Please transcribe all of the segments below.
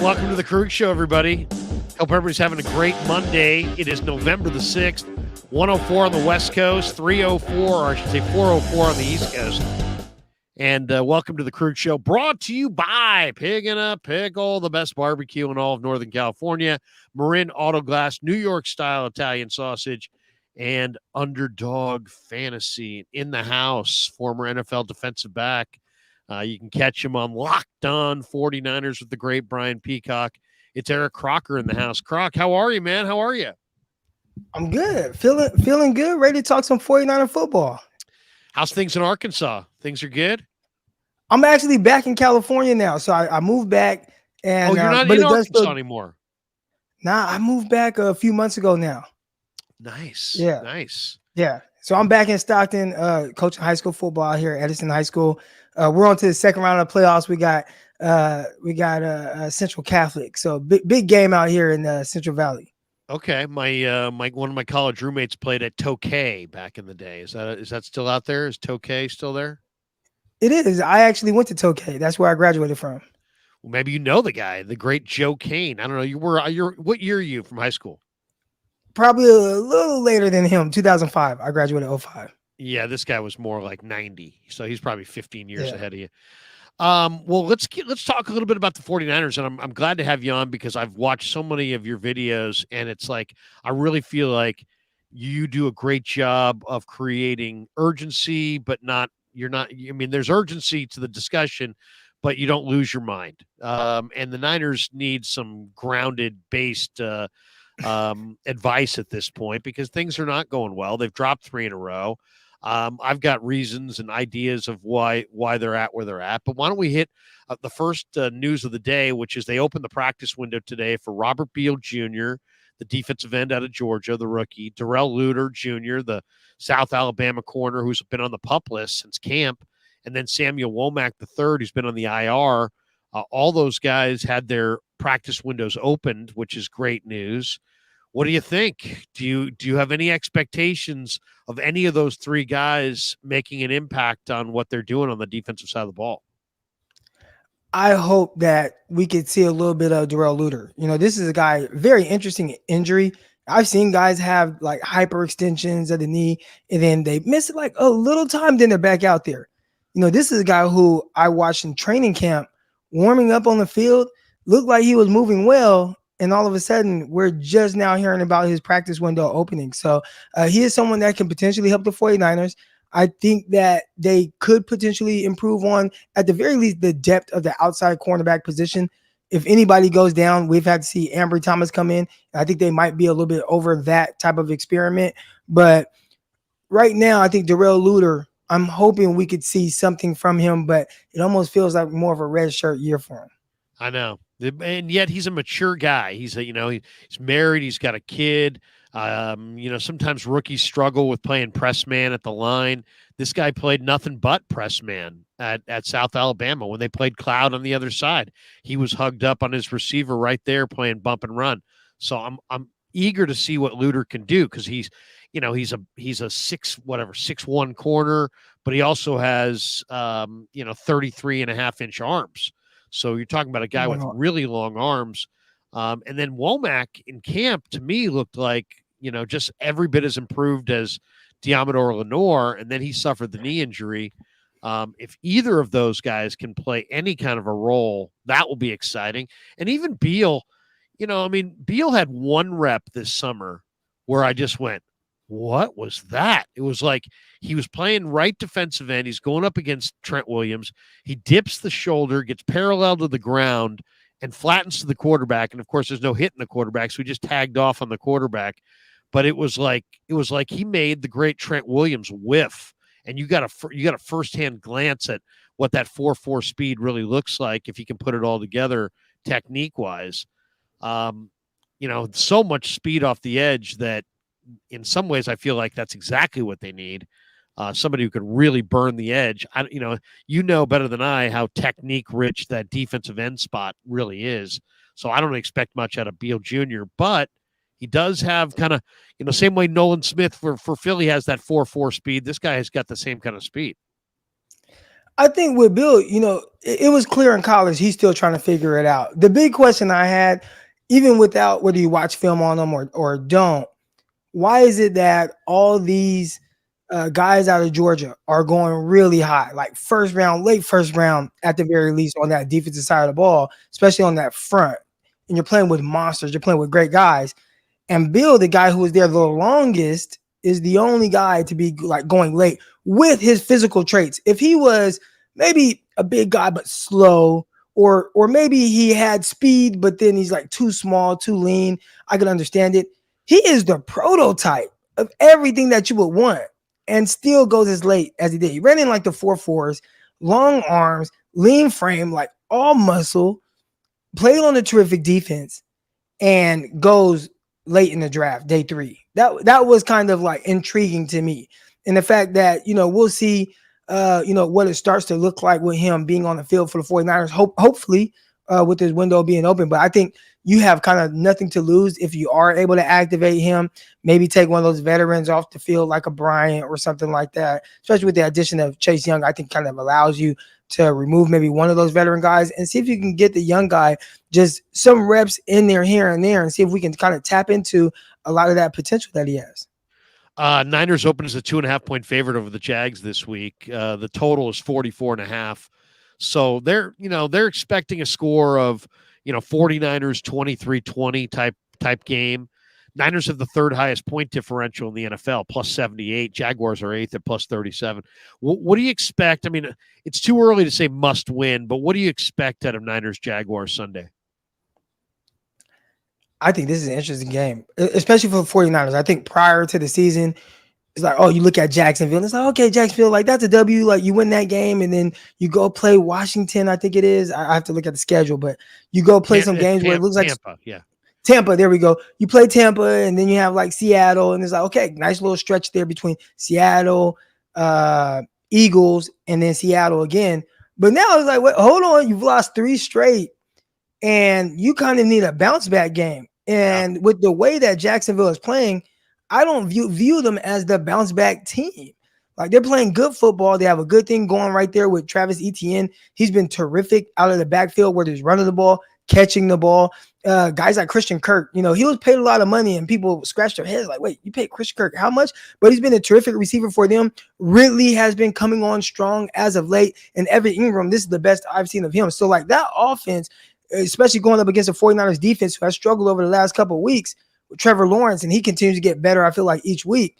Welcome to the Krueg Show, everybody. Hope everybody's having a great Monday. It is November the 6th, 104 on the West Coast, 304, or I should say 404 on the East Coast. And welcome to the Krueg Show, brought to you by Pig and a Pickle, the best barbecue in all of Northern California, Marin Auto Glass, New York-style Italian sausage, and Underdog Fantasy. In the house, former NFL defensive back. You can catch him on Locked On 49ers with the great Brian Peacock. It's Eric Crocker in the house. Croc, how are you, man? How are you? I'm good. Feeling good. Ready to talk some 49er football. How's things in Arkansas? Things are good? I'm actually back in California now. So I moved back. And, you're not in Arkansas anymore? Nah, I moved back a few months ago now. Nice. Yeah. Nice. Yeah. So I'm back in Stockton, coaching high school football here at Edison High School. We're on to the second round of the playoffs. We got Central Catholic. So big game out here in Central Valley. Okay. My one of my college roommates played at Tokay back in the day. Is that still out there? Is Tokay still there? It is. I actually went to Tokay. That's where I graduated from. Well, maybe you know the guy, the great Joe Kane. I don't know. What year are you from high school? Probably a little later than him, 2005. I graduated 05. Yeah, this guy was more like 90. So he's probably 15 years ahead of you. Well, let's talk a little bit about the 49ers, and I'm glad to have you on because I've watched so many of your videos, and it's like I really feel like you do a great job of creating urgency, but there's urgency to the discussion, but you don't lose your mind. And the Niners need some grounded based advice at this point because things are not going well. They've dropped 3 in a row. I've got reasons and ideas of why they're at where they're at. But why don't we hit the first news of the day, which is they opened the practice window today for Robert Beal Jr., the defensive end out of Georgia, the rookie, Darrell Luter Jr., the South Alabama corner who's been on the PUP list since camp, and then Samuel Womack III, who's been on the IR. All those guys had their practice windows opened, which is great news. What do you think? Do you have any expectations of any of those 3 guys making an impact on what they're doing on the defensive side of the ball? I hope that we could see a little bit of Darrell Luter. This is a guy, very interesting injury. I've seen guys have like hyperextensions of the knee, and then they miss it like a little time, then they're back out there. This is a guy who I watched in training camp, warming up on the field, looked like he was moving well. And all of a sudden, we're just now hearing about his practice window opening. So he is someone that can potentially help the 49ers. I think that they could potentially improve on, at the very least, the depth of the outside cornerback position. If anybody goes down, we've had to see Ambry Thomas come in. I think they might be a little bit over that type of experiment. But right now, I think Darrell Luter, I'm hoping we could see something from him, but it almost feels like more of a red shirt year for him. I know. And yet he's a mature guy. He's married. He's got a kid. Sometimes rookies struggle with playing press man at the line. This guy played nothing but press man at South Alabama when they played cloud on the other side. He was hugged up on his receiver right there playing bump and run. So I'm eager to see what Luter can do because he's a 6'1" corner, but he also has 33.5-inch arms. So you're talking about a guy with really long arms. And then Womack in camp, to me, looked like, just every bit as improved as Diamador Lenore. And then he suffered the knee injury. If either of those guys can play any kind of a role, that will be exciting. And even Beal, Beal had 1 rep this summer where I just went, what was that? It was like he was playing right defensive end. He's going up against Trent Williams. He dips the shoulder, gets parallel to the ground, and flattens to the quarterback. And of course, there's no hit in the quarterback, so he just tagged off on the quarterback. But it was like he made the great Trent Williams whiff. And you got a firsthand glance at what that 4.4 speed really looks like if he can put it all together technique wise. So much speed off the edge that, in some ways, I feel like that's exactly what they need. Somebody who could really burn the edge. Better than I how technique-rich that defensive end spot really is. So I don't expect much out of Beal Jr., but he does have kind of, same way Nolan Smith for Philly has that 4.4 speed. This guy has got the same kind of speed. I think with Bill, it was clear in college he's still trying to figure it out. The big question I had, even without whether you watch film on them or don't, why is it that all these guys out of Georgia are going really high, like first round, late first round at the very least on that defensive side of the ball, especially on that front? And you're playing with monsters, you're playing with great guys. And Bill, the guy who was there the longest, is the only guy to be like going late with his physical traits. If he was maybe a big guy but slow, or maybe he had speed but then he's like too small, too lean, I can understand it. He is the prototype of everything that you would want, and still goes as late as he did. He ran in like the 4.4s, long arms, lean frame, like all muscle, played on a terrific defense, and goes late in the draft, day 3. That was kind of like intriguing to me. And the fact that, we'll see, what it starts to look like with him being on the field for the 49ers, hopefully with his window being open. But I think you have kind of nothing to lose if you are able to activate him, maybe take one of those veterans off the field like a Bryant or something like that, especially with the addition of Chase Young. I think kind of allows you to remove maybe one of those veteran guys and see if you can get the young guy just some reps in there here and there, and see if we can kind of tap into a lot of that potential that he has. Niners open as a 2.5-point favorite over the Jags this week. The total is 44.5. So they're expecting a score of, 49ers 23-20 type game. Niners have the third highest point differential in the NFL, plus 78. Jaguars are 8th at plus 37. What do you expect? I mean, it's too early to say must win, but what do you expect out of Niners Jaguars Sunday? I think this is an interesting game, especially for the 49ers. I think prior to the season, it's like, oh, you look at Jacksonville, and it's like, okay, Jacksonville, like that's a W. Like you win that game, and then you go play Washington, I think it is. I have to look at the schedule, but you go play some games where it looks like Tampa, yeah. Tampa, there we go. You play Tampa, and then you have like Seattle, and it's like, okay, nice little stretch there between Seattle, Eagles, and then Seattle again. But now it's like, wait, hold on, you've lost 3 straight, and you kind of need a bounce back game. And with the way that Jacksonville is playing, I don't view them as the bounce back team. Like they're playing good football. They have a good thing going right there with Travis Etienne. He's been terrific out of the backfield where he's running the ball, catching the ball. Guys like Christian Kirk, he was paid a lot of money, and people scratch their heads like, wait, you paid Christian Kirk how much? But he's been a terrific receiver for them. Ridley has been coming on strong as of late, and Evan Ingram, this is the best I've seen of him. So like that offense, especially going up against the 49ers defense, who has struggled over the last couple of weeks with Trevor Lawrence, and he continues to get better, I feel like, each week.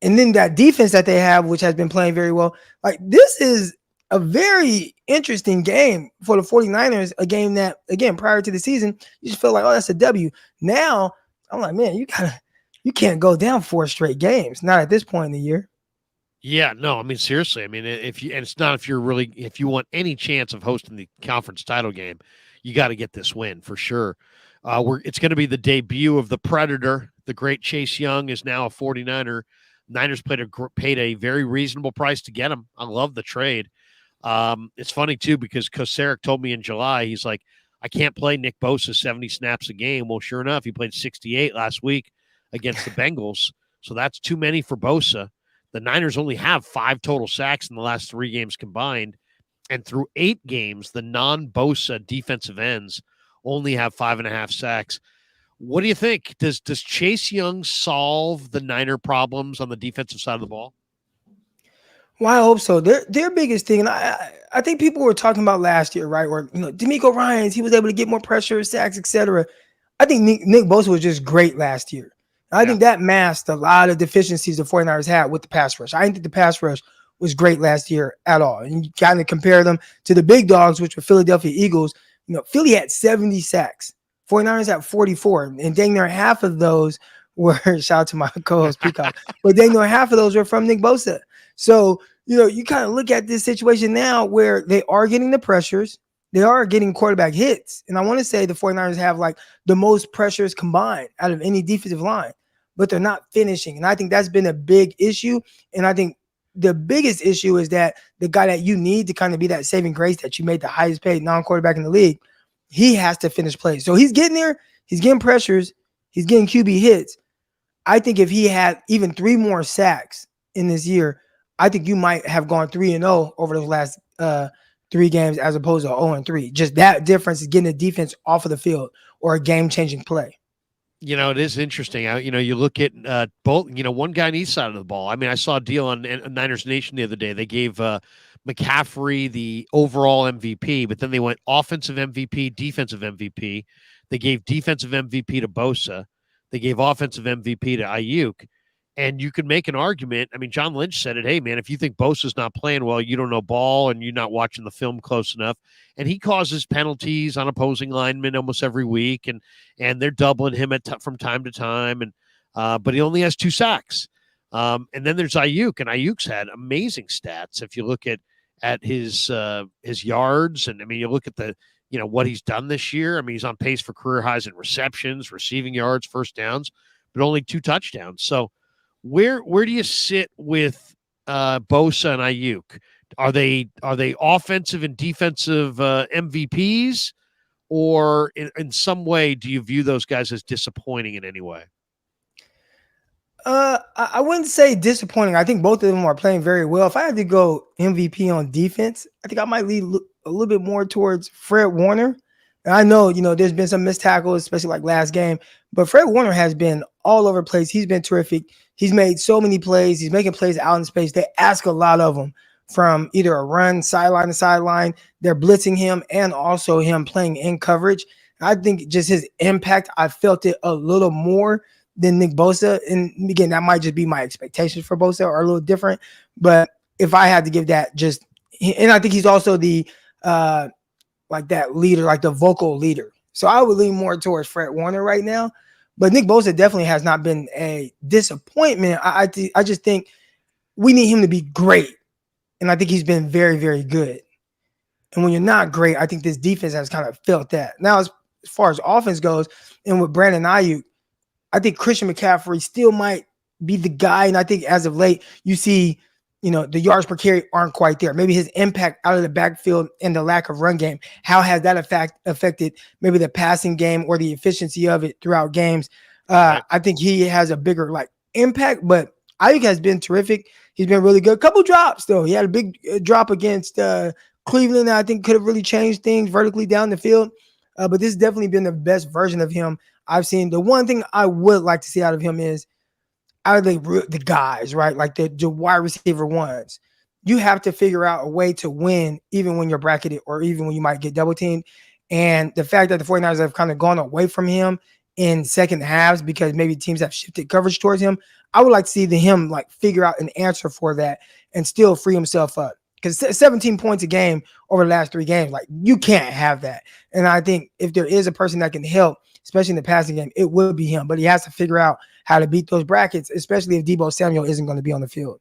And then that defense that they have, which has been playing very well, like this is a very interesting game for the 49ers, a game that, again, prior to the season, you just felt like, oh, that's a W. Now, I'm like, man, you can't go down 4 straight games, not at this point in the year. Yeah, no, I mean, seriously, I mean, if you want any chance of hosting the conference title game, you got to get this win for sure. It's going to be the debut of the Predator. The great Chase Young is now a 49er. Niners paid a very reasonable price to get him. I love the trade. It's funny too, because Kosaric told me in July, he's like, I can't play Nick Bosa 70 snaps a game. Well, sure enough, he played 68 last week against the Bengals. So that's too many for Bosa. The Niners only have 5 total sacks in the last 3 games combined. And through 8 games, the non-Bosa defensive ends only have 5.5 sacks. What do you think? Does Chase Young solve the Niner problems on the defensive side of the ball? Well, I hope so. Their biggest thing, and I think people were talking about last year, right? Where D'Amico Ryans, he was able to get more pressure, sacks, etc. I think Nick Bosa was just great last year. I think that masked a lot of deficiencies the 49ers had with the pass rush. I didn't think the pass rush was great last year at all. And you kind of compare them to the big dogs, which were Philadelphia Eagles. Philly had 70 sacks. 49ers had 44. And dang near half of those were, shout out to my co-host Peacock, but dang near half of those were from Nick Bosa. So, you kind of look at this situation now where they are getting the pressures. They are getting quarterback hits. And I want to say the 49ers have like the most pressures combined out of any defensive line, but they're not finishing. And I think that's been a big issue. And I think the biggest issue is that the guy that you need to kind of be that saving grace, that you made the highest paid non-quarterback in the league, he has to finish plays. So he's getting there. He's getting pressures. He's getting QB hits. I think if he had even 3 more sacks in this year, I think you might have gone 3-0 over those last 3 games as opposed to 0-3. Just that difference is getting the defense off of the field or a game-changing play. It is interesting. You look at both, one guy on each side of the ball. I mean, I saw a deal on Niners Nation the other day. They gave McCaffrey the overall MVP, but then they went offensive MVP, defensive MVP. They gave defensive MVP to Bosa. They gave offensive MVP to Aiyuk. And you can make an argument. I mean, John Lynch said it. Hey, man, if you think Bosa's not playing well, you don't know ball and you're not watching the film close enough. And he causes penalties on opposing linemen almost every week, and they're doubling him from time to time. And but he only has 2 sacks. And then there's Aiyuk, and Aiyuk's had amazing stats. If you look at his yards, and I mean, you look at the what he's done this year. I mean, he's on pace for career highs in receptions, receiving yards, first downs, but only 2 touchdowns. So where do you sit with Bosa and Aiyuk? Are they offensive and defensive MVPs, or in some way do you view those guys as disappointing in any way? I wouldn't say disappointing. I think both of them are playing very well. If I had to go MVP on defense, I think I might lean a little bit more towards Fred Warner. And I know, there's been some missed tackles, especially like last game, but Fred Warner has been all over the place. He's been terrific. He's made so many plays. He's making plays out in space. They ask a lot of him from either a run, sideline to sideline. They're blitzing him and also him playing in coverage. I think just his impact, I felt it a little more than Nick Bosa. And again, that might just be my expectations for Bosa are a little different. But if I had to give that and I think he's also the like that leader, like the vocal leader. So I would lean more towards Fred Warner right now. But Nick Bosa definitely has not been a disappointment. I just think we need him to be great. And I think he's been very, very good. And when you're not great, I think this defense has kind of felt that. Now, as far as offense goes, and with Brandon Aiyuk, I think Christian McCaffrey still might be the guy. And I think as of late, you see, the yards per carry aren't quite there. Maybe his impact out of the backfield and the lack of run game, how has that affected maybe the passing game or the efficiency of it throughout games? Right. I think he has a bigger impact, but Aiyuk has been terrific. He's been really good. Couple drops though. He had a big drop against Cleveland that I think could have really changed things vertically down the field. But this has definitely been the best version of him I've seen. The one thing I would like to see out of him is out of the guys, right? Like the wide receiver ones, you have to figure out a way to win even when you're bracketed or even when you might get double teamed. And the fact that the 49ers have kind of gone away from him in second halves because maybe teams have shifted coverage towards him, I would like to see him figure out an answer for that and still free himself up. Because 17 points a game over the last 3 games, you can't have that. And I think if there is a person that can help, especially in the passing game, it will be him. But he has to figure out how to beat those brackets, especially if Deebo Samuel isn't going to be on the field.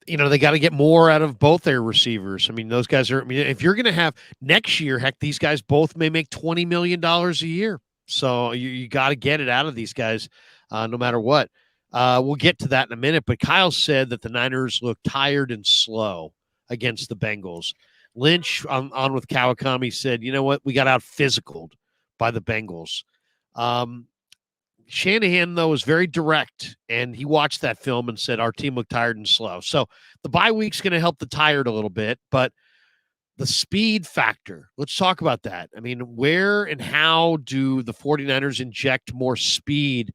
They got to get more out of both their receivers. I mean, those guys are, if you're going to have next year, heck, these guys both may make $20 million a year. So you got to get it out of these guys no matter what. We'll get to that in a minute. But Kyle said that the Niners look tired and slow against the Bengals. Lynch on with Kawakami said, you know what? We got out physicaled by the Bengals. Shanahan, though, was very direct, and he watched that film and said our team looked tired and slow. So the bye week's going to help the tired a little bit, but the speed factor, let's talk about that. I mean, where and how do the 49ers inject more speed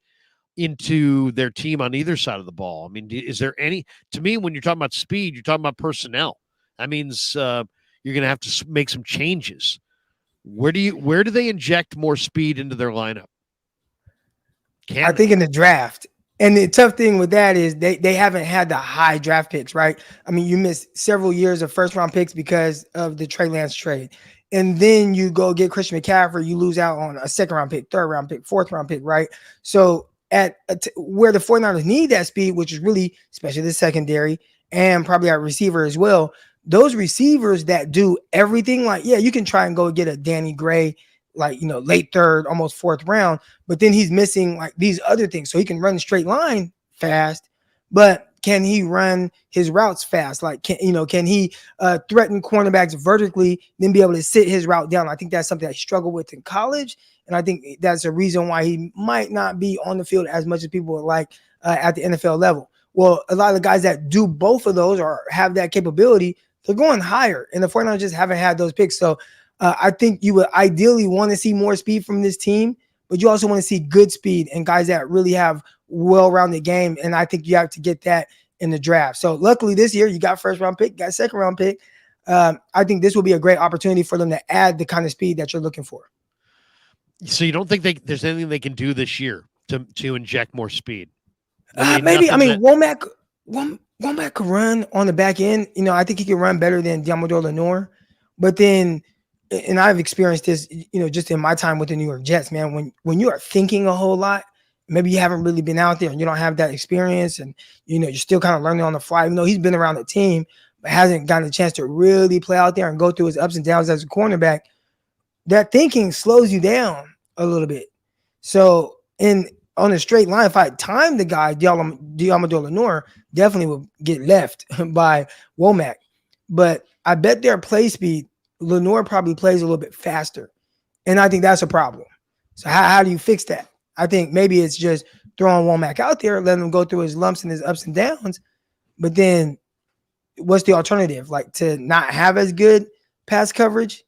into their team on either side of the ball? I mean, is there any, to me, when you're talking about speed, you're talking about personnel. That means you're going to have to make some changes. Where do they inject more speed into their lineup? I think in the draft. And the tough thing with that is they haven't had the high draft picks, right? I mean, you missed several years of first-round picks because of the Trey Lance trade. And then you go get Christian McCaffrey, you lose out on a second-round pick, third-round pick, fourth-round pick, right? So at where the 49ers need that speed, which is really, especially the secondary and probably our receiver as well, those receivers that do everything, you can try and go get a Danny Gray, late third, almost fourth round, but then he's missing these other things. So he can run a straight line fast, but can he run his routes fast? Can he threaten cornerbacks vertically, then be able to sit his route down? I think that's something that he struggled with in college. And I think that's a reason why he might not be on the field as much as people would like at the NFL level. Well, a lot of the guys that do both of those or have that capability, they're going higher. And the 49ers just haven't had those picks. So I think you would ideally want to see more speed from this team, but you also want to see good speed and guys that really have well-rounded game. And I think you have to get that in the draft. So luckily this year you got first round pick, got second round pick. I think this will be a great opportunity for them to add the kind of speed that you're looking for. So you don't think there's anything they can do this year to inject more speed? Maybe. I mean, Womack could run on the back end. You know, I think he can run better than Diamador Lenore. But then, and I've experienced this, you know, just in my time with the New York Jets, man, when you are thinking a whole lot, maybe you haven't really been out there and you don't have that experience and, you know, you're still kind of learning on the fly. Even though he's been around the team, but hasn't gotten a chance to really play out there and go through his ups and downs as a cornerback, that thinking slows you down a little bit. So on a straight line, if I timed the guy, Diamador Lenore, definitely would get left by Womack. But I bet their play speed, Lenore probably plays a little bit faster. And I think that's a problem. So how do you fix that? I think maybe it's just throwing Womack out there, letting him go through his lumps and his ups and downs. But then what's the alternative? Like to not have as good pass coverage,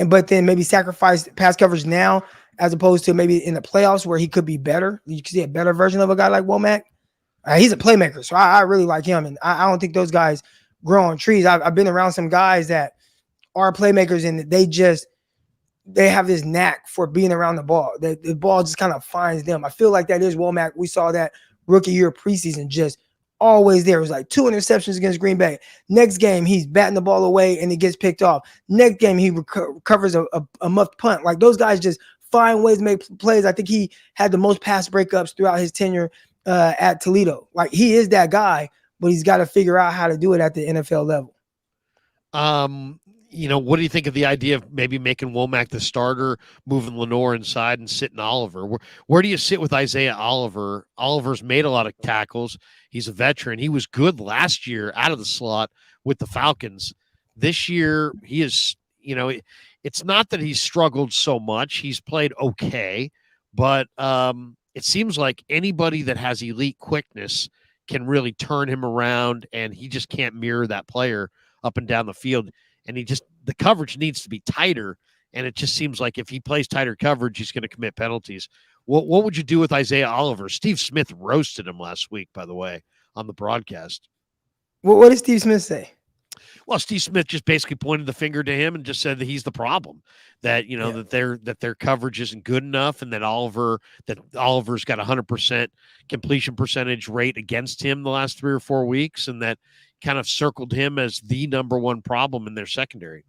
but then maybe sacrifice pass coverage now as opposed to maybe in the playoffs where he could be better. You can see a better version of a guy like Womack. He's a playmaker, so I really like him. And I don't think those guys grow on trees. I've been around some guys that are playmakers and they have this knack for being around the ball. The ball just kind of finds them. I feel like that is Womack. We saw that rookie year preseason just always there. It was like 2 interceptions against Green Bay. Next game, he's batting the ball away and it gets picked off. Next game, he recovers a muffed punt. Like those guys just find ways to make plays. I think he had the most pass breakups throughout his tenure at Toledo. Like he is that guy, but he's got to figure out how to do it at the NFL level. You know, what do you think of the idea of maybe making Womack the starter, moving Lenore inside and sitting Oliver? Where do you sit with Isaiah Oliver? Oliver's made a lot of tackles. He's a veteran. He was good last year out of the slot with the Falcons. This year, he is, you know, it's not that he's struggled so much. He's played okay, but it seems like anybody that has elite quickness can really turn him around, and he just can't mirror that player up and down the field. And the coverage needs to be tighter. And it just seems like if he plays tighter coverage, he's going to commit penalties. What would you do with Isaiah Oliver? Steve Smith roasted him last week, by the way, on the broadcast. What did Steve Smith say? Well, Steve Smith just basically pointed the finger to him and just said that he's the problem, that, you know, that their coverage isn't good enough, and that Oliver's got 100% completion percentage rate against him the last 3 or 4 weeks, and that kind of circled him as the number one problem in their secondary.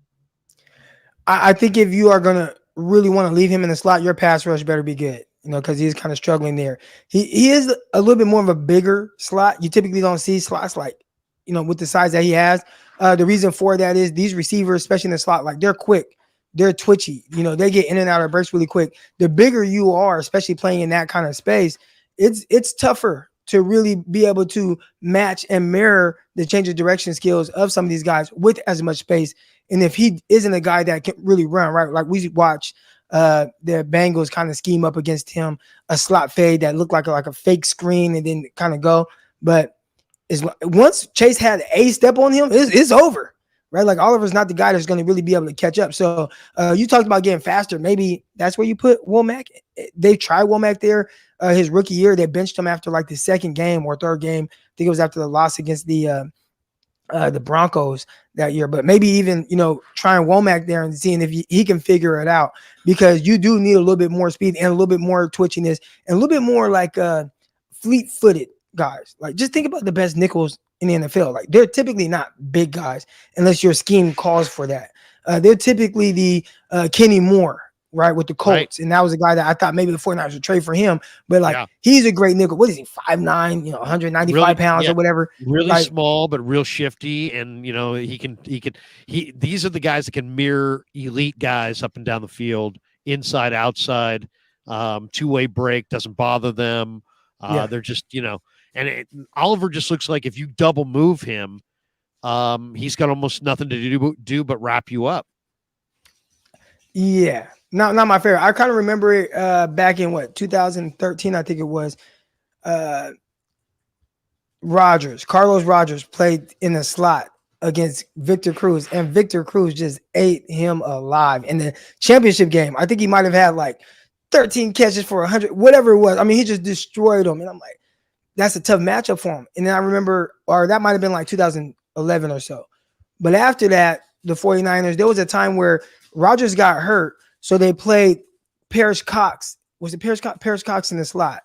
I think if you are going to really want to leave him in the slot, your pass rush better be good, you know, because he's kind of struggling there. He is a little bit more of a bigger slot. You typically don't see slots like, you know, with the size that he has. The reason for that is these receivers, especially in the slot, like they're quick, they're twitchy, you know, they get in and out of bursts really quick. The bigger you are, especially playing in that kind of space, it's tougher to really be able to match and mirror the change of direction skills of some of these guys with as much space. And if he isn't a guy that can really run, right? Like we watch the Bengals kind of scheme up against him, a slot fade that looked like a fake screen and then kind of go. But once Chase had a step on him, it's over, right? Like Oliver's not the guy that's going to really be able to catch up. So you talked about getting faster. Maybe that's where you put Womack. They tried Womack there his rookie year. They benched him after like the second game or third game. I think it was after the loss against the Broncos that year. But maybe even, you know, trying Womack there and seeing if he can figure it out, because you do need a little bit more speed and a little bit more twitchiness and a little bit more like fleet-footed guys. Like just think about the best nickels in the NFL. Like they're typically not big guys unless your scheme calls for that. They're typically the Kenny Moore, right, with the Colts. Right. And that was a guy that I thought maybe the 49ers would trade for him. But like he's a great nickel. What is he, 5'9", you know, 195 pounds or whatever. Really like, small, but real shifty. And you know, these are the guys that can mirror elite guys up and down the field, inside, outside, two-way break, doesn't bother them. They're just, you know, and Oliver just looks like if you double move him, he's got almost nothing to do but wrap you up. Yeah, not my favorite. I kind of remember it back in 2013, I think it was. Carlos Rogers played in the slot against Victor Cruz, and Victor Cruz just ate him alive in the championship game. I think he might have had like 13 catches for 100, whatever it was. I mean, he just destroyed him. And I'm like, that's a tough matchup for him. And then I remember, or that might have been like 2011 or so. But after that, the 49ers, there was a time where Rogers got hurt. So they played Parrish Cox. Was it Parrish Cox in the slot?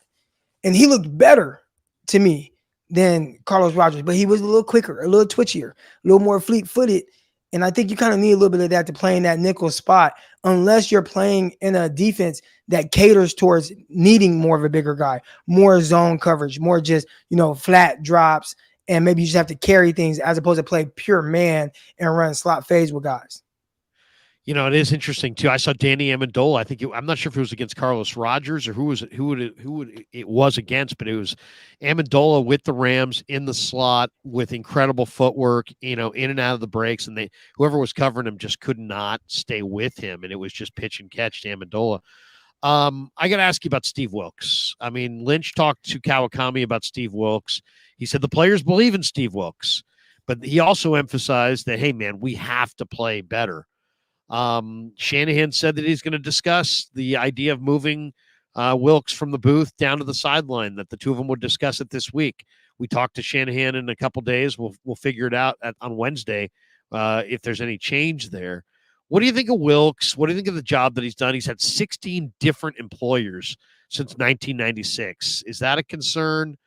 And he looked better to me than Carlos Rogers, but he was a little quicker, a little twitchier, a little more fleet-footed. And I think you kind of need a little bit of that to play in that nickel spot, unless you're playing in a defense that caters towards needing more of a bigger guy, more zone coverage, more just, flat drops, and maybe you just have to carry things as opposed to play pure man and run slot phase with guys. It is interesting too. I saw Danny Amendola. I'm not sure if it was against Carlos Rogers or who it was against, but it was Amendola with the Rams in the slot with incredible footwork, in and out of the breaks, and whoever was covering him just could not stay with him, and it was just pitch and catch to Amendola. I got to ask you about Steve Wilks. I mean, Lynch talked to Kawakami about Steve Wilks. He said the players believe in Steve Wilks, but he also emphasized that, hey, man, we have to play better. Shanahan said that he's going to discuss the idea of moving Wilks from the booth down to the sideline, that the two of them would discuss it this week. We talked to Shanahan in a couple days. We'll figure it out on Wednesday if there's any change there. What do you think of Wilks? What do you think of the job that he's done? He's had 16 different employers since 1996. Is that a concern?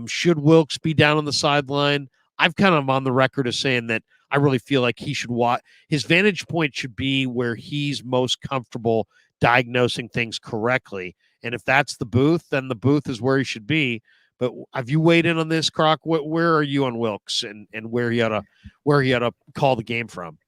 Should Wilks be down on the sideline? I've kind of on the record as saying that I really feel like he should watch. His vantage point should be where he's most comfortable diagnosing things correctly. And if that's the booth, then the booth is where he should be. But have you weighed in on this, Croc? Where are you on Wilks and where he ought to call the game from?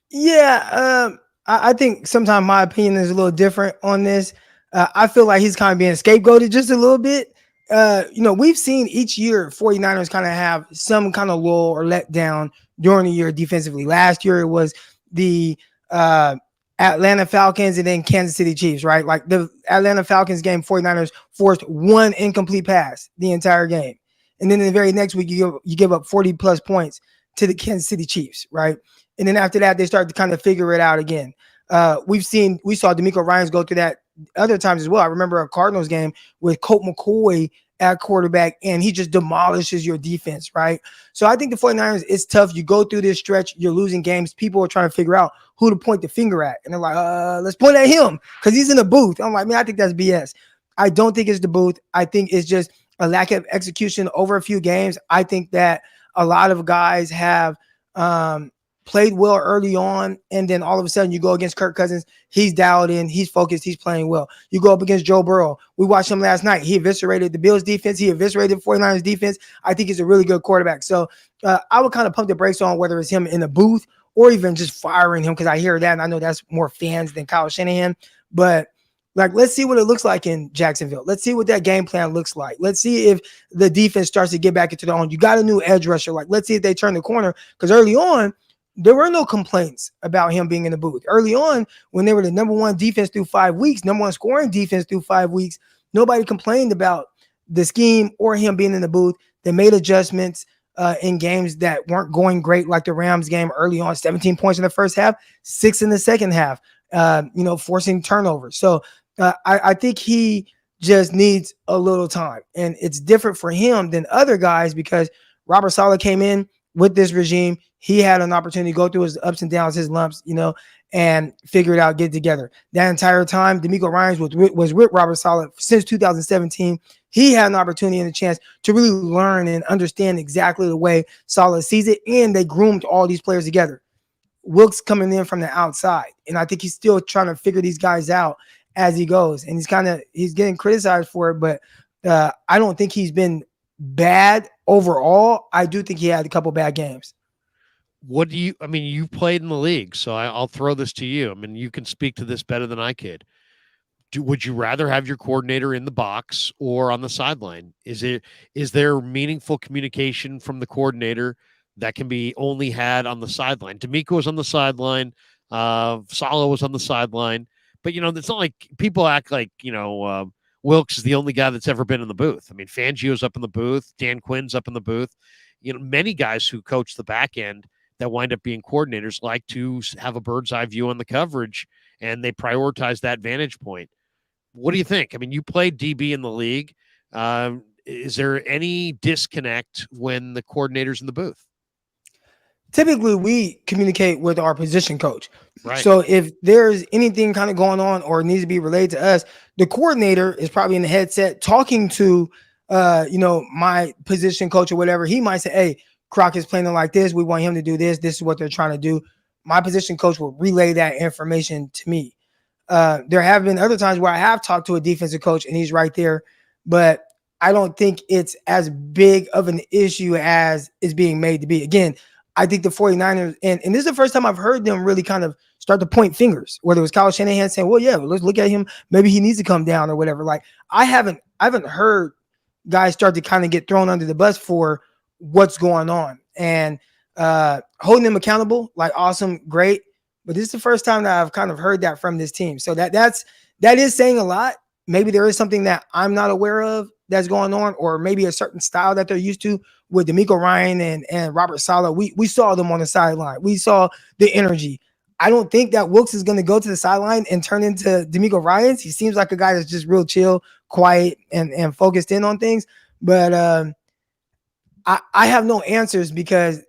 Yeah, I think sometimes my opinion is a little different on this. I feel like he's kind of being scapegoated just a little bit. We've seen each year 49ers kind of have some kind of lull or letdown during the year defensively. Last year it was the Atlanta Falcons and then Kansas City Chiefs, right? Like the Atlanta Falcons game, 49ers forced one incomplete pass the entire game. And then in the very next week, you give up 40 plus points to the Kansas City Chiefs, right? And then after that, they start to kind of figure it out again. We saw DeMeco Ryans go through that other times as well. I remember a Cardinals game with Colt McCoy at quarterback, and he just demolishes your defense, right? So I think the 49ers, it's tough. You go through this stretch, you're losing games. People are trying to figure out who to point the finger at. And they're like, let's point at him because he's in the booth. I'm like, man, I think that's BS. I don't think it's the booth. I think it's just a lack of execution over a few games. I think that a lot of guys have played well early on, and then all of a sudden you go against Kirk Cousins. He's dialed in. He's focused. He's playing well. You go up against Joe Burrow. We watched him last night. He eviscerated the Bills defense. He eviscerated 49ers defense. I think he's a really good quarterback. So I would kind of pump the brakes on whether it's him in the booth or even just firing him, because I hear that, and I know that's more fans than Kyle Shanahan. But let's see what it looks like in Jacksonville. Let's see what that game plan looks like. Let's see if the defense starts to get back into their own. You got a new edge rusher. Let's see if they turn the corner, because early on, there were no complaints about him being in the booth. Early on, when they were the number one defense through 5 weeks, number one scoring defense through 5 weeks, nobody complained about the scheme or him being in the booth. They made adjustments in games that weren't going great, like the Rams game early on, 17 points in the first half, 6 in the second half, forcing turnovers. So I think he just needs a little time. And it's different for him than other guys because Robert Saleh came in with this regime. He had an opportunity to go through his ups and downs, his lumps, and figure it out, get it together. That entire time, DeMeco Ryans was with Robert Saleh since 2017. He had an opportunity and a chance to really learn and understand exactly the way Saleh sees it, and they groomed all these players together. Wilks coming in from the outside, and I think he's still trying to figure these guys out as he goes, and he's getting criticized for it, but I don't think he's been bad overall. I do think he had a couple bad games. You played in the league, so I'll throw this to you. I mean, you can speak to this better than I could. Would you rather have your coordinator in the box or on the sideline? Is there meaningful communication from the coordinator that can be only had on the sideline? DeMeco was on the sideline. Saleh was on the sideline. But, it's not like people act like, Wilks is the only guy that's ever been in the booth. I mean, Fangio's up in the booth, Dan Quinn's up in the booth. Many guys who coach the back end that wind up being coordinators like to have a bird's eye view on the coverage, and they prioritize that vantage point. What do you think? I mean, you played DB in the league. Is there any disconnect when the coordinator's in the booth? Typically, we communicate with our position coach. Right. So if there's anything kind of going on or needs to be relayed to us, the coordinator is probably in the headset talking to, my position coach or whatever. He might say, hey, Croc is playing like this. We want him to do this. This is what they're trying to do. My position coach will relay that information to me. There have been other times where I have talked to a defensive coach and he's right there, but I don't think it's as big of an issue as it's being made to be. Again, I think the 49ers, and this is the first time I've heard them really kind of start to point fingers, whether it was Kyle Shanahan saying, well, yeah, let's look at him. Maybe he needs to come down or whatever. Like I haven't heard guys start to kind of get thrown under the bus for what's going on and holding them accountable. Like awesome, great. But this is the first time that I've kind of heard that from this team. So that is saying a lot. Maybe there is something that I'm not aware of that's going on, or maybe a certain style that they're used to with DeMeco Ryan and Robert Saleh. We saw them on the sideline. We saw the energy. I don't think that Wilks is going to go to the sideline and turn into DeMeco Ryans. He seems like a guy that's just real chill, quiet, and focused in on things. But I have no answers because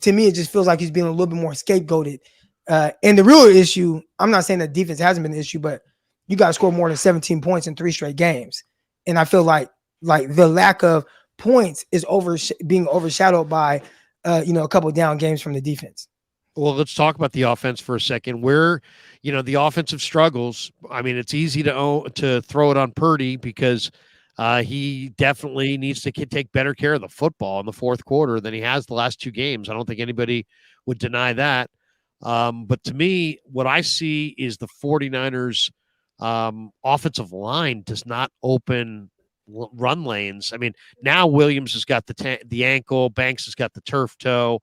to me, it just feels like he's being a little bit more scapegoated. And the real issue, I'm not saying that defense hasn't been an issue, but you got to score more than 17 points in 3 straight games. And I feel like the lack of points is being overshadowed by, a couple of down games from the defense. Well, let's talk about the offense for a second. Where, the offensive struggles. I mean, it's easy to throw it on Purdy because he definitely needs to take better care of the football in the fourth quarter than he has the last 2 games. I don't think anybody would deny that. But to me, what I see is the 49ers offensive line does not open run lanes. I mean, now Williams has got the ankle, Banks has got the turf toe.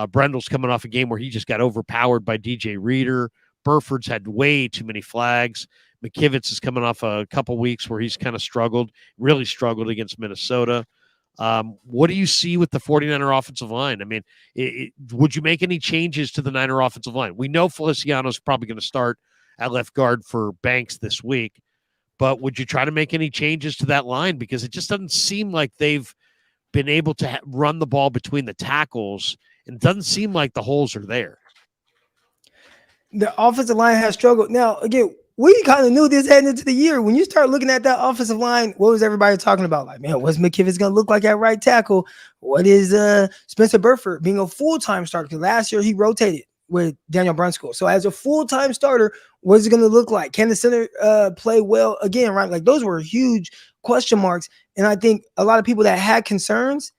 Brendel's coming off a game where he just got overpowered by DJ Reader. Burford's had way too many flags. McKivitz is coming off a couple weeks where he's kind of really struggled against Minnesota. What do you see with the 49er offensive line? I mean, would you make any changes to the Niner offensive line? We know Feliciano's probably going to start at left guard for Banks this week, but would you try to make any changes to that line? Because it just doesn't seem like they've been able to run the ball between the tackles, and it doesn't seem like the holes are there. The offensive line has struggled. Now, again, we kind of knew this heading into the year. When you start looking at that offensive line, what was everybody talking about? Like, man, what's McKivitz going to look like at right tackle? What is Spencer Burford being a full-time starter? Because last year he rotated with Daniel Brunskill. So as a full-time starter, what is it going to look like? Can the center play well again, right? Like those were huge question marks. And I think a lot of people that had concerns,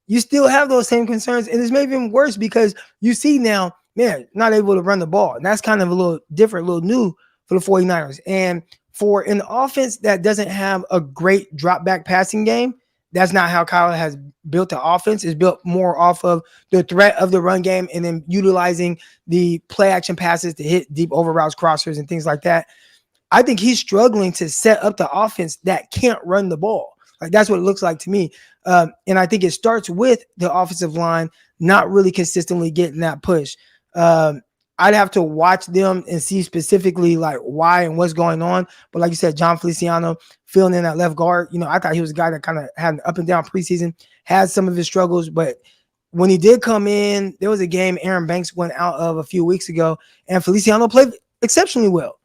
you still have those same concerns. And it's maybe even worse because you see now, man, not able to run the ball. And that's kind of a little different, a little new for the 49ers. And for an offense that doesn't have a great drop back passing game, that's not how Kyle has built the offense. It's built more off of the threat of the run game and then utilizing the play action passes to hit deep over routes, crossers, and things like that. I think he's struggling to set up the offense that can't run the ball. Like that's what it looks like to me. And I think it starts with the offensive line not really consistently getting that push. I'd have to watch them and see specifically like why and what's going on. But like you said, John Feliciano filling in at left guard. I thought he was a guy that kind of had an up and down preseason, had some of his struggles. But when he did come in, there was a game Aaron Banks went out of a few weeks ago, and Feliciano played exceptionally well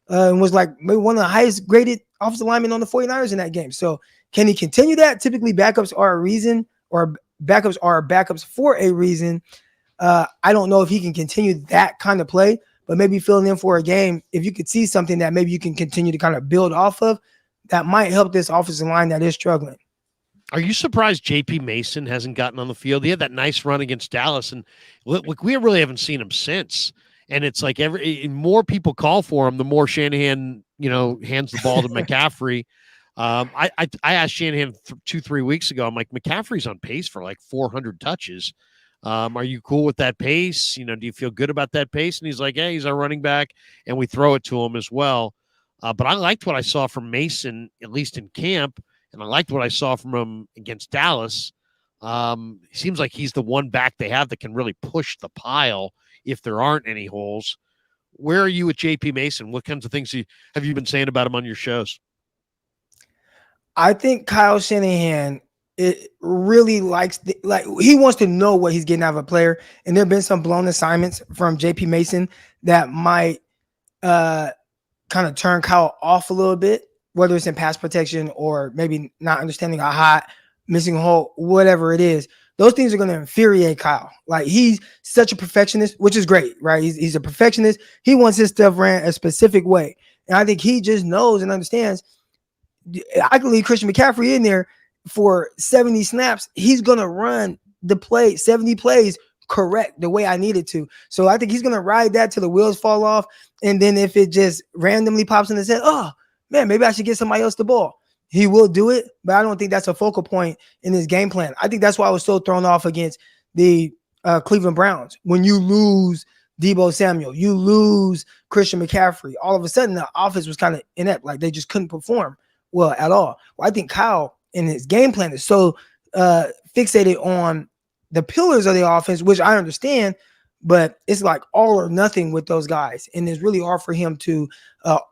and was like maybe one of the highest graded offensive linemen on the 49ers in that game. So can he continue that? Typically backups are a reason, or backups are backups for a reason. I don't know if he can continue that kind of play, but maybe filling in for a game, if you could see something that maybe you can continue to kind of build off of, that might help this offensive line that is struggling. Are you surprised J.P. Mason hasn't gotten on the field? He had that nice run against Dallas, and look, we really haven't seen him since. And it's like more people call for him, the more Shanahan, hands the ball to McCaffrey. I asked Shanahan 2-3 weeks ago, I'm like, McCaffrey's on pace for like 400 touches. Are you cool with that pace? Do you feel good about that pace? And he's like, hey, he's our running back, and we throw it to him as well. But I liked what I saw from Mason, at least in camp, and I liked what I saw from him against Dallas. It seems like he's the one back they have that can really push the pile if there aren't any holes. Where are you with JP Mason? What kinds of things have you been saying about him on your shows? I think Kyle Shanahan really likes he wants to know what he's getting out of a player, and there have been some blown assignments from JP Mason that might kind of turn Kyle off a little bit, whether it's in pass protection or maybe not understanding a hot, missing a hole, whatever it is. Those things are going to infuriate Kyle. Like, he's such a perfectionist, which is great, right? He's a perfectionist. He wants his stuff ran a specific way. And I think he just knows and understands, I can leave Christian McCaffrey in there for 70 snaps. He's going to run the play, 70 plays correct the way I need it to. So I think he's going to ride that till the wheels fall off. And then if it just randomly pops in his head, oh, man, maybe I should get somebody else the ball, he will do it. But I don't think that's a focal point in his game plan. I think that's why I was so thrown off against the Cleveland Browns. When you lose Deebo Samuel, you lose Christian McCaffrey, all of a sudden the offense was kind of inept. Like, they just couldn't perform well at all. Well, I think Kyle in his game plan is so fixated on the pillars of the offense, which I understand, but it's like all or nothing with those guys. And it's really hard for him to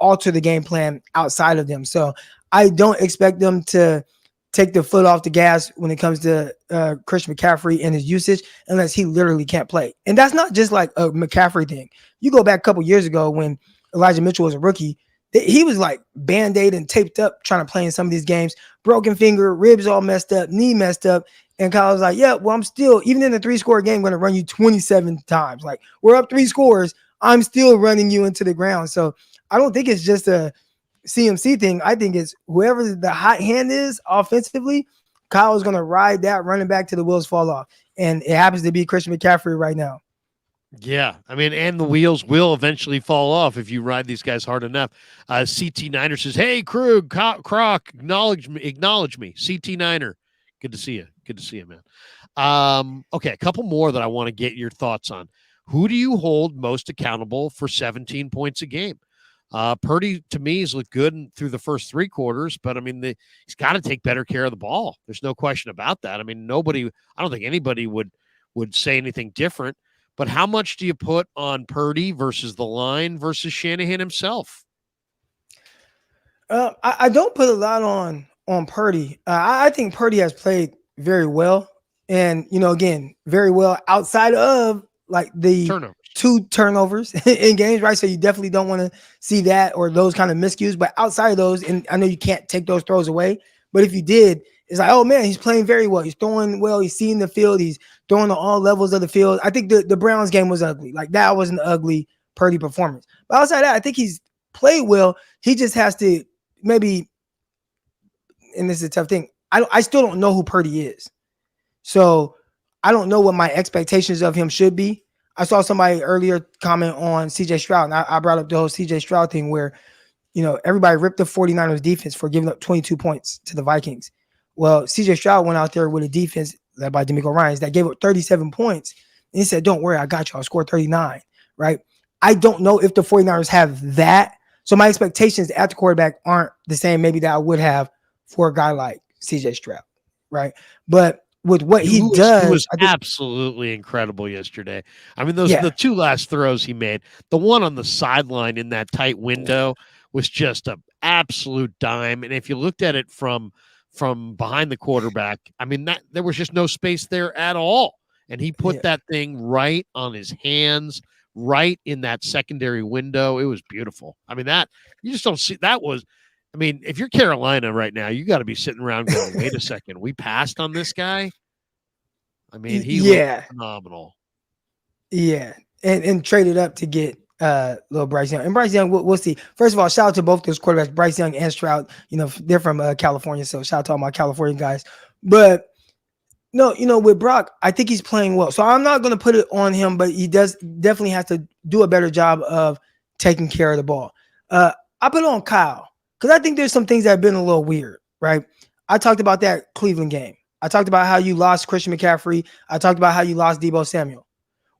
alter the game plan outside of them. So I don't expect them to take the foot off the gas when it comes to Christian McCaffrey and his usage, unless he literally can't play. And that's not just like a McCaffrey thing. You go back a couple years ago when Elijah Mitchell was a rookie, he was like Band-Aid and taped up trying to play in some of these games, broken finger, ribs all messed up, knee messed up. And Kyle was like, yeah, well, I'm still, even in a 3-score game, going to run you 27 times. Like, we're up 3 scores. I'm still running you into the ground. So I don't think it's just a CMC thing. I think it's whoever the hot hand is offensively, Kyle is going to ride that running back till the wheels fall off. And it happens to be Christian McCaffrey right now. Yeah, I mean, and the wheels will eventually fall off if you ride these guys hard enough. CT Niner says, "Hey, Krug, Croc, acknowledge me. CT Niner, good to see you. Good to see you, man." Okay, a couple more that I want to get your thoughts on. Who do you hold most accountable for 17 points a game? Purdy, to me, has looked good through the first 3 quarters, but I mean, he's got to take better care of the ball. There's no question about that. I mean, I don't think anybody would say anything different. But how much do you put on Purdy versus the line versus Shanahan himself? I don't put a lot on Purdy. I think Purdy has played very well, and again, very well outside of like the turnovers. 2 turnovers in games, right? So you definitely don't want to see that or those kind of miscues. But outside of those, and I know you can't take those throws away, but if you did, it's like, oh man, he's playing very well. He's throwing well. He's seeing the field. He's throwing on all levels of the field. I think the Browns game was ugly. Like, that was an ugly Purdy performance. But outside of that, I think he's played well. He just has to maybe, and this is a tough thing, I still don't know who Purdy is. So I don't know what my expectations of him should be. I saw somebody earlier comment on CJ Stroud, and I brought up the whole CJ Stroud thing where, everybody ripped the 49ers defense for giving up 22 points to the Vikings. Well, CJ Stroud went out there with a defense led by DeMeco Ryans that gave up 37 points. And he said, don't worry, I got you. I'll score 39, right? I don't know if the 49ers have that. So my expectations at the quarterback aren't the same maybe that I would have for a guy like CJ Stroud, right? But with what he does, he was absolutely incredible yesterday. I mean, the 2 last throws he made, the one on the sideline in that tight window was just an absolute dime. And if you looked at it from behind the quarterback, I mean, that there was just no space there at all. And he put that thing right on his hands, right in that secondary window. It was beautiful. I mean, that you just don't see. That was, I mean, if you're Carolina right now, you got to be sitting around going, wait a second, we passed on this guy. I mean, he looked phenomenal. Yeah. And traded up to get little Bryce Young. And Bryce Young, we'll see. First of all, shout out to both those quarterbacks, Bryce Young and Stroud. They're from California, so shout out to all my California guys. But no, with Brock, I think he's playing well. So I'm not going to put it on him, but he definitely has to do a better job of taking care of the ball. I put it on Kyle because I think there's some things that have been a little weird, right? I talked about that Cleveland game. I talked about how you lost Christian McCaffrey. I talked about how you lost Deebo Samuel.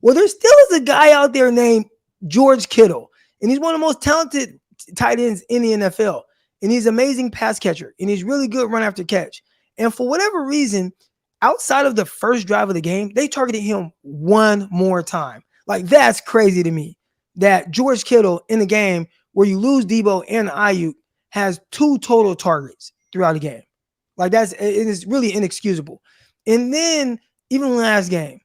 Well, there still is a guy out there named George Kittle, and he's one of the most talented tight ends in the NFL. And he's an amazing pass catcher. And he's really good run after catch. And for whatever reason, outside of the first drive of the game, they targeted him one more time. Like, that's crazy to me that George Kittle in the game where you lose Deebo and Aiyuk has 2 total targets throughout the game. Like, it is really inexcusable. And then even last game,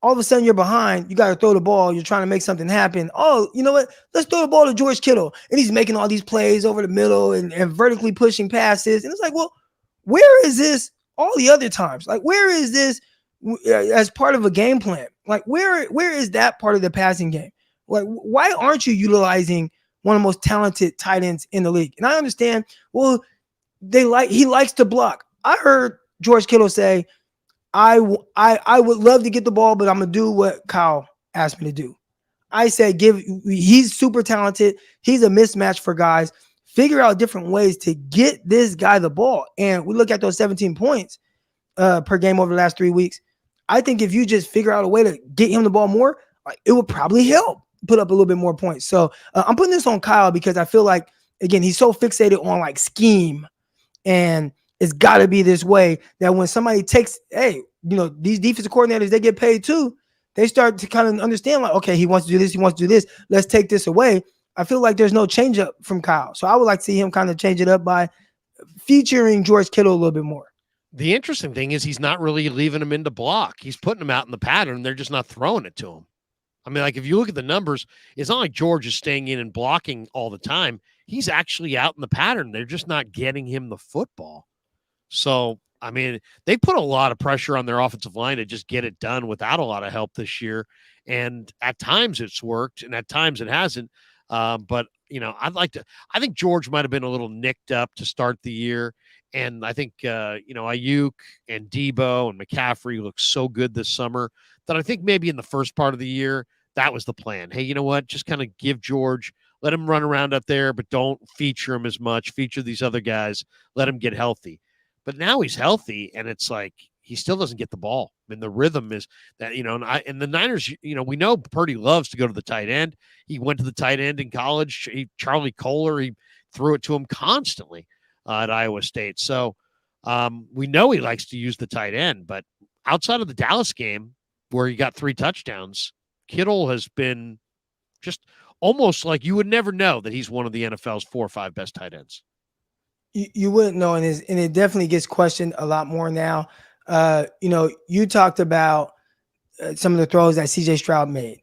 all of a sudden you're behind. You got to throw the ball. You're trying to make something happen. Oh, you know what? Let's throw the ball to George Kittle. And he's making all these plays over the middle and vertically pushing passes. And it's like, well, where is this all the other times? Like, where is this as part of a game plan? Like, where is that part of the passing game? Like, why aren't you utilizing one of the most talented tight ends in the league? And I understand, well, he likes to block. I heard George Kittle say, I would love to get the ball, but I'm going to do what Kyle asked me to do. I said, he's super talented. He's a mismatch for guys. Figure out different ways to get this guy the ball. And we look at those 17 points per game over the last 3 weeks. I think if you just figure out a way to get him the ball more, it would probably help put up a little bit more points. So I'm putting this on Kyle because I feel like, again, he's so fixated on like scheme, and it's got to be this way that when somebody takes, hey, you know, these defensive coordinators, they get paid too. They start to kind of understand like, okay, he wants to do this. He wants to do this. Let's take this away. I feel like there's no change up from Kyle. So I would like to see him kind of change it up by featuring George Kittle a little bit more. The interesting thing is he's not really leaving him into block. He's putting him out in the pattern. They're just not throwing it to him. I mean, like if you look at the numbers, it's not like George is staying in and blocking all the time. He's actually out in the pattern. They're just not getting him the football. So, I mean, they put a lot of pressure on their offensive line to just get it done without a lot of help this year. And at times it's worked and at times it hasn't. But, you know, I think George might have been a little nicked up to start the year. And I think, you know, Aiyuk and Deebo and McCaffrey look so good this summer that I think maybe in the first part of the year, that was the plan. Hey, you know what? Just kind of give George, let him run around up there, but don't feature him as much. Feature these other guys. Let him get healthy. But now he's healthy, and it's like he still doesn't get the ball. I mean, the rhythm is that, you know, and the Niners, you know, we know Purdy loves to go to the tight end. He went to the tight end in college. Charlie Kohler, he threw it to him constantly at Iowa State. So we know he likes to use the tight end. But outside of the Dallas game where he got 3 touchdowns, Kittle has been just almost like you would never know that he's one of the NFL's 4 or 5 best tight ends. You wouldn't know, and it definitely gets questioned a lot more now. You know, you talked about some of the throws that CJ Stroud made,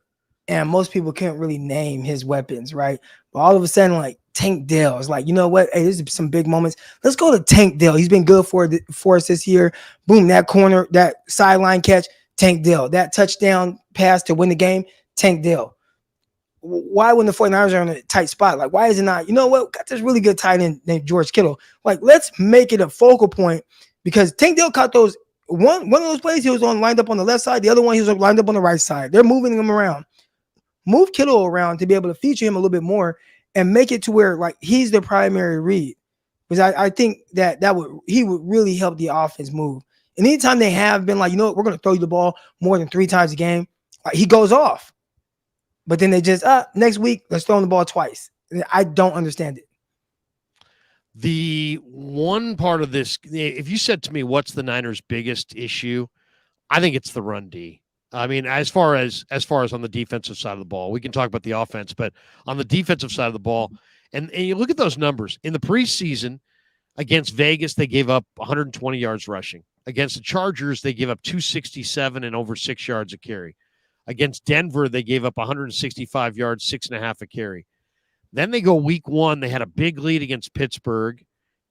and most people can't really name his weapons, right? But all of a sudden, like Tank Dell is like, you know what? Hey, there's some big moments. Let's go to Tank Dell. He's been good for us this year. Boom, that corner, that sideline catch, Tank Dell. That touchdown pass to win the game, Tank Dell. Why when the 49ers are in a tight spot? Like, why is it not, you know what, got this really good tight end named George Kittle. Like, let's make it a focal point because Tank Dell caught those, one of those plays, he was lined up on the left side. The other one, he was lined up on the right side. They're moving him around. Move Kittle around to be able to feature him a little bit more and make it to where, like, he's the primary read. Because I think he would really help the offense move. And anytime they have been like, you know what, we're going to throw you the ball more than 3 times a game, like, he goes off. But then they just, next week, let's throw him the ball twice. I don't understand it. The one part of this, if you said to me, what's the Niners' biggest issue? I think it's the run D. I mean, as far as on the defensive side of the ball, we can talk about the offense, but on the defensive side of the ball, and you look at those numbers in the preseason against Vegas, they gave up 120 yards rushing. Against the Chargers, they gave up 267 and over 6 yards a carry. Against Denver, they gave up 165 yards, 6.5 a carry. Then they go week 1. They had a big lead against Pittsburgh,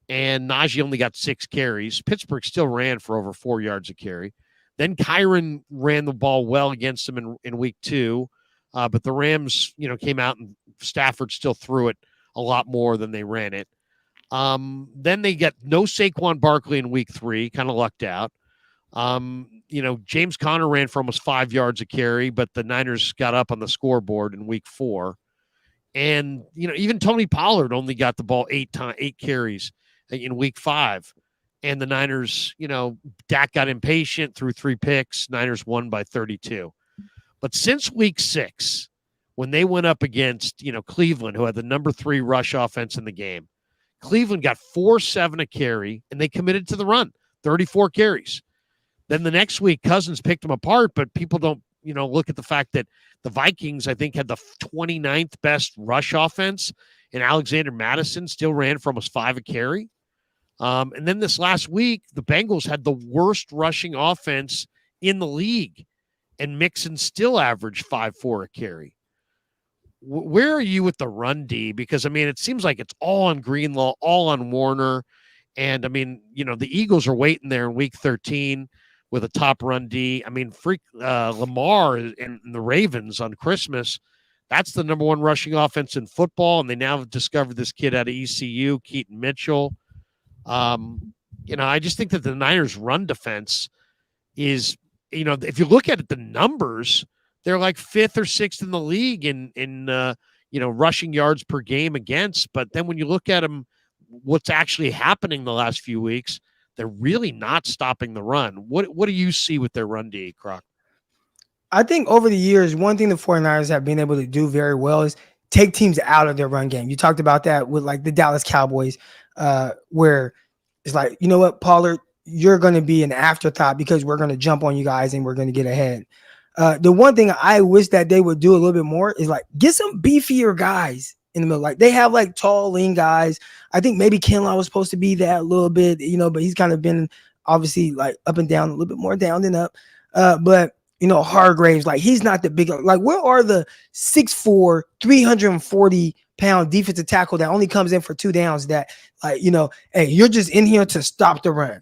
and Najee only got 6 carries. Pittsburgh still ran for over 4 yards a carry. Then Kyron ran the ball well against them in week 2, but the Rams, you know, came out and Stafford still threw it a lot more than they ran it. Then they get no Saquon Barkley in week 3, kind of lucked out. You know, James Conner ran for almost 5 yards a carry, but the Niners got up on the scoreboard in week 4. And, you know, even Tony Pollard only got the ball 8 carries in week 5. And the Niners, you know, Dak got impatient, threw 3 picks. Niners won by 32. But since week 6, when they went up against, Cleveland, who had the number 3 rush offense in the game. Cleveland got 4.7 a carry, and they committed to the run, 34 carries. Then the next week, Cousins picked them apart, but people don't, look at the fact that the Vikings, I think, had the 29th best rush offense, and Alexander Madison still ran for almost 5 a carry. And then this last week, the Bengals had the worst rushing offense in the league, and Mixon still averaged 5.4 a carry. Where are you with the run D? Because, it seems like it's all on Greenlaw, all on Warner. And, the Eagles are waiting there in week 13 with a top run D. Lamar and the Ravens on Christmas, that's the number 1 rushing offense in football. And they now have discovered this kid out of ECU, Keaton Mitchell. I just think that the Niners run defense is, if you look at it, the numbers, they're like 5th or 6th in the league in rushing yards per game against. But then when you look at them, what's actually happening the last few weeks, they're really not stopping the run. What do you see with their run D, Croc? I think over the years, one thing the 49ers have been able to do very well is take teams out of their run game. You talked about that with like the Dallas Cowboys, where it's like, you know what, Pollard, you're going to be an afterthought because we're going to jump on you guys and we're going to get ahead. The one thing I wish that they would do a little bit more is like get some beefier guys in the middle. Like they have like tall, lean guys. I think maybe Kinlaw was supposed to be that a little bit, but he's kind of been obviously like up and down, a little bit more down than up. But Hargraves, like he's not the big, like where are the 6'4", 340-pound defensive tackle that only comes in for 2 downs that like, hey, you're just in here to stop the run.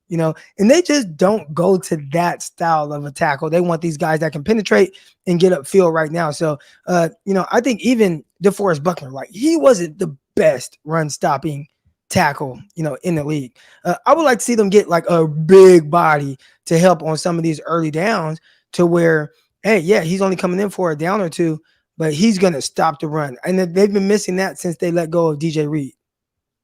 And they just don't go to that style of a tackle. They want these guys that can penetrate and get upfield right now. So, I think even DeForest Buckner, like he wasn't the best run stopping tackle, in the league. I would like to see them get like a big body to help on some of these early downs to where, hey, yeah, he's only coming in for a down or 2, but he's going to stop the run. And they've been missing that since they let go of DJ Reed.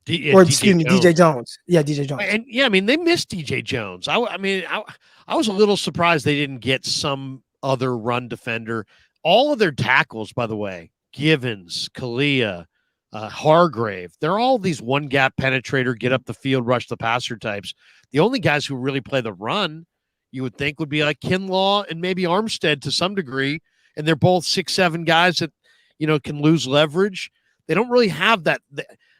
DJ Jones. Yeah, DJ Jones. And they missed DJ Jones. I was a little surprised they didn't get some other run defender. All of their tackles, by the way, Givens, Kalia, Hargrave, they're all these one gap penetrator, get up the field, rush the passer types. The only guys who really play the run, you would think, would be like Kinlaw and maybe Armstead to some degree. And they're both 6'7" guys that, can lose leverage. They don't really have that.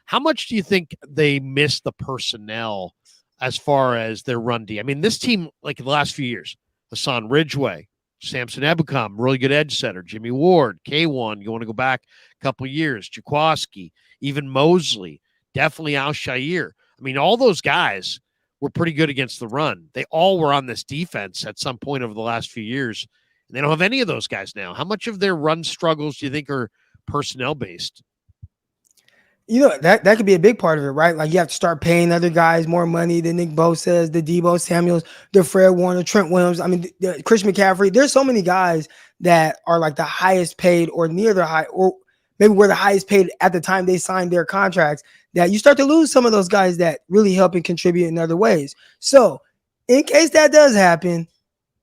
How much do you think they miss the personnel as far as their run D? This team, like in the last few years, Hassan Ridgeway, Samson Ebukam, really good edge setter, Jimmy Ward, K1, you want to go back a couple of years, Jaquaski, even Mosley, definitely Al-Shair. All those guys were pretty good against the run. They all were on this defense at some point over the last few years. And they don't have any of those guys now. How much of their run struggles do you think are personnel-based? That could be a big part of it, right? Like you have to start paying other guys more money, the Nick Bosa's, the Deebo Samuels, the Fred Warner, Trent Williams. Chris McCaffrey. There's so many guys that are like the highest paid or near the high, or maybe were the highest paid at the time they signed their contracts, that you start to lose some of those guys that really help and contribute in other ways. So in case that does happen,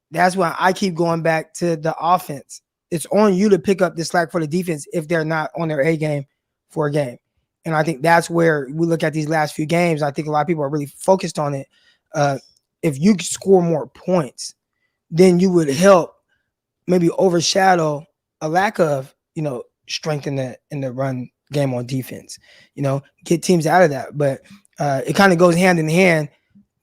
that's why I keep going back to the offense. It's on you to pick up the slack for the defense if they're not on their A game for a game. And I think that's where we look at these last few games. I think a lot of people are really focused on it. If you score more points, then you would help maybe overshadow a lack of, strength in the run game on defense, get teams out of that. But it kind of goes hand in hand.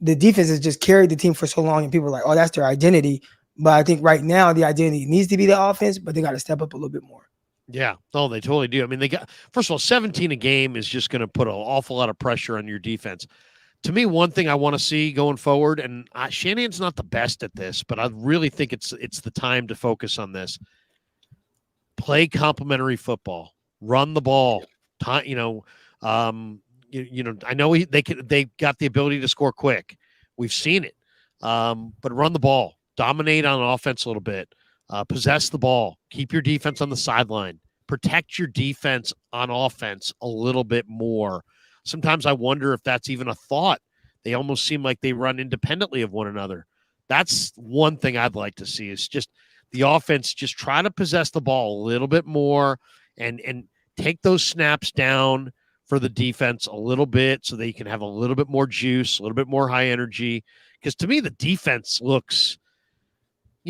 The defense has just carried the team for so long and people are like, oh, that's their identity. But I think right now the identity needs to be the offense, but they got to step up a little bit more. Yeah, no, they totally do. They got, first of all, 17 a game is just going to put an awful lot of pressure on your defense. To me, one thing I want to see going forward, and Shanahan's not the best at this, but I really think it's the time to focus on this. Play complementary football, run the ball. I know they got the ability to score quick. We've seen it, but run the ball, dominate on offense a little bit. Possess the ball, keep your defense on the sideline, protect your defense on offense a little bit more. Sometimes I wonder if that's even a thought. They almost seem like they run independently of one another. That's one thing I'd like to see, is just the offense just try to possess the ball a little bit more and take those snaps down for the defense a little bit so they can have a little bit more juice, a little bit more high energy. Because to me, the defense looks,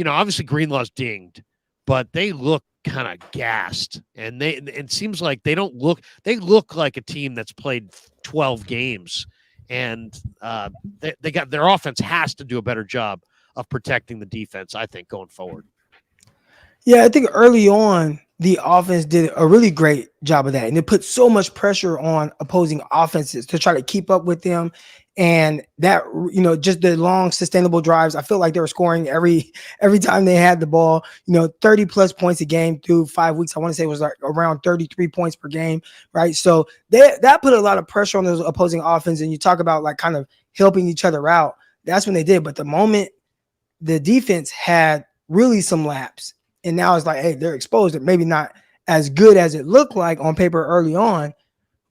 obviously Greenlaw's dinged, but they look kind of gassed. And it seems like they look like a team that's played 12 games. And they got their offense has to do a better job of protecting the defense, I think, going forward. Yeah, I think early on, the offense did a really great job of that. And it put so much pressure on opposing offenses to try to keep up with them. And that, just the long sustainable drives, I feel like they were scoring every time they had the ball, 30 plus points a game through 5 weeks. I want to say it was like around 33 points per game, right? So that put a lot of pressure on those opposing offense. And you talk about like kind of helping each other out. That's when they did. But the moment the defense had really some laps, and now it's like, hey, they're exposed. They're maybe not as good as it looked like on paper early on.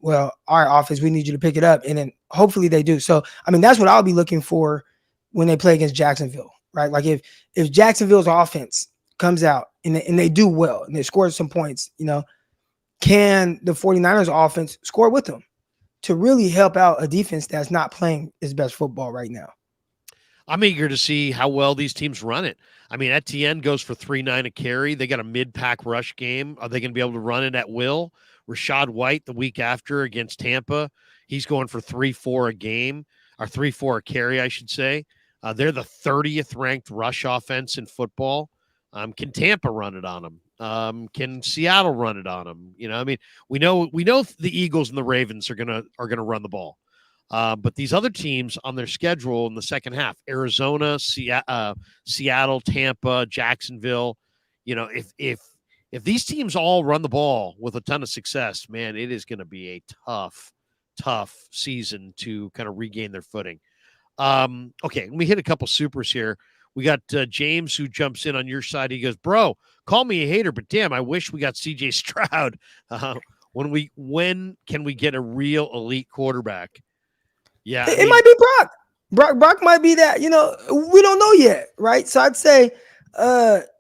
Well, our offense, we need you to pick it up. And then hopefully they do. So, I mean, that's what I'll be looking for when they play against Jacksonville, right? Like if Jacksonville's offense comes out and they do well and they score some points, can the 49ers offense score with them to really help out a defense that's not playing its best football right now? I'm eager to see how well these teams run it. I mean, Etienne goes for 3.9 a carry. They got a mid-pack rush game. Are they going to be able to run it at will? Rashad White the week after against Tampa, he's going for 3.4 a game, or 3.4 a carry, I should say. They're the 30th ranked rush offense in football. Can Tampa run it on them? Can Seattle run it on them? We know the Eagles and the Ravens are gonna run the ball. But these other teams on their schedule in the second half, Arizona, Seattle, Tampa, Jacksonville, if these teams all run the ball with a ton of success, man, it is going to be a tough season to kind of regain their footing. Okay, let me hit a couple supers here. We got James who jumps in on your side. He goes, bro, call me a hater, but damn, I wish we got CJ Stroud. When can we get a real elite quarterback? Yeah, it might be Brock. Brock might be that. We don't know yet, right? So I'd say,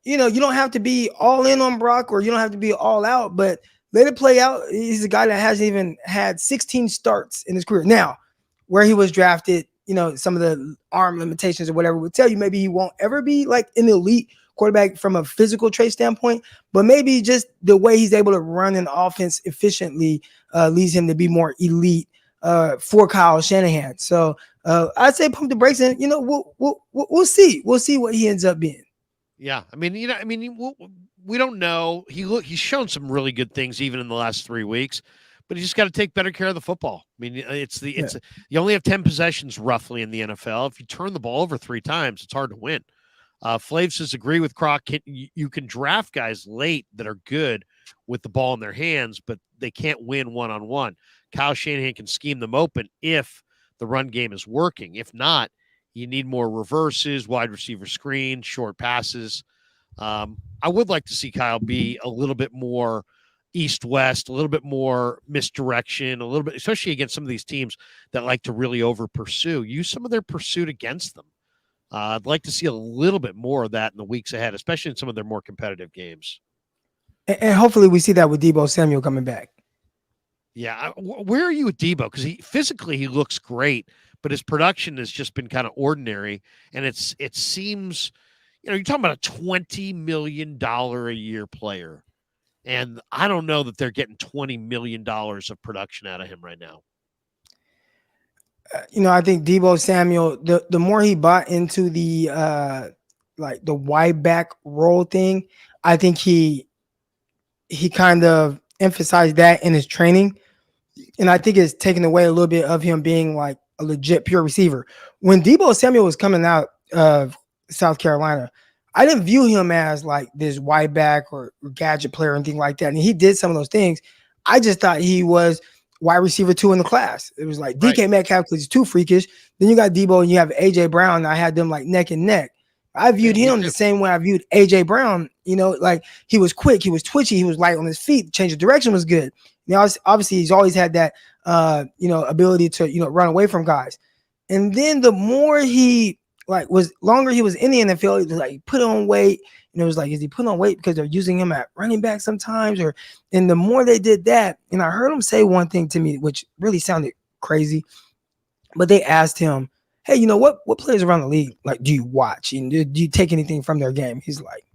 you don't have to be all in on Brock, or you don't have to be all out, but let it play out. He's a guy that hasn't even had 16 starts in his career. Now, where he was drafted, some of the arm limitations or whatever would tell you maybe he won't ever be like an elite quarterback from a physical trait standpoint, but maybe just the way he's able to run an offense efficiently leads him to be more elite for Kyle Shanahan. So I'd say pump the brakes, and we'll see. We'll see what he ends up being. Yeah, we don't know. He's shown some really good things even in the last 3 weeks, but he just got to take better care of the football. I mean, you only have 10 possessions roughly in the NFL. If you turn the ball over 3 times, it's hard to win. Flav says, agree with Croc. You can draft guys late that are good with the ball in their hands, but they can't win one-on-one. Kyle Shanahan can scheme them open if the run game is working. If not, you need more reverses, wide receiver screen, short passes. I would like to see Kyle be a little bit more east-west, a little bit more misdirection, a little bit, especially against some of these teams that like to really over-pursue. Use some of their pursuit against them. I'd like to see a little bit more of that in the weeks ahead, especially in some of their more competitive games. And hopefully we see that with Deebo Samuel coming back. Yeah. Where are you with Deebo? Because physically he looks great, but his production has just been kind of ordinary. And it seems, you're talking about a $20 million a year player. And I don't know that they're getting $20 million of production out of him right now. I think Deebo Samuel, the more he bought into the like the wide back role thing, I think he kind of emphasized that in his training. And I think it's taken away a little bit of him being like a legit pure receiver. When Deebo Samuel was coming out of South Carolina, I didn't view him as like this wide back or gadget player or anything like that. And he did some of those things. I just thought he was wide receiver 2 in the class. It was like DK Metcalf because he's too freakish. Then you got Deebo and you have AJ Brown. And I had them like neck and neck. I viewed him the same way I viewed AJ Brown. Like he was quick, he was twitchy, he was light on his feet. Change of direction was good. Obviously he's always had that ability to run away from guys. And then the more he like was longer he was in the NFL, he was like put on weight. And it was like, is he putting on weight because they're using him at running back sometimes? Or and the more they did that, and I heard him say one thing to me, which really sounded crazy. But they asked him, hey, what players around the league like do you watch? And do you take anything from their game? He's like,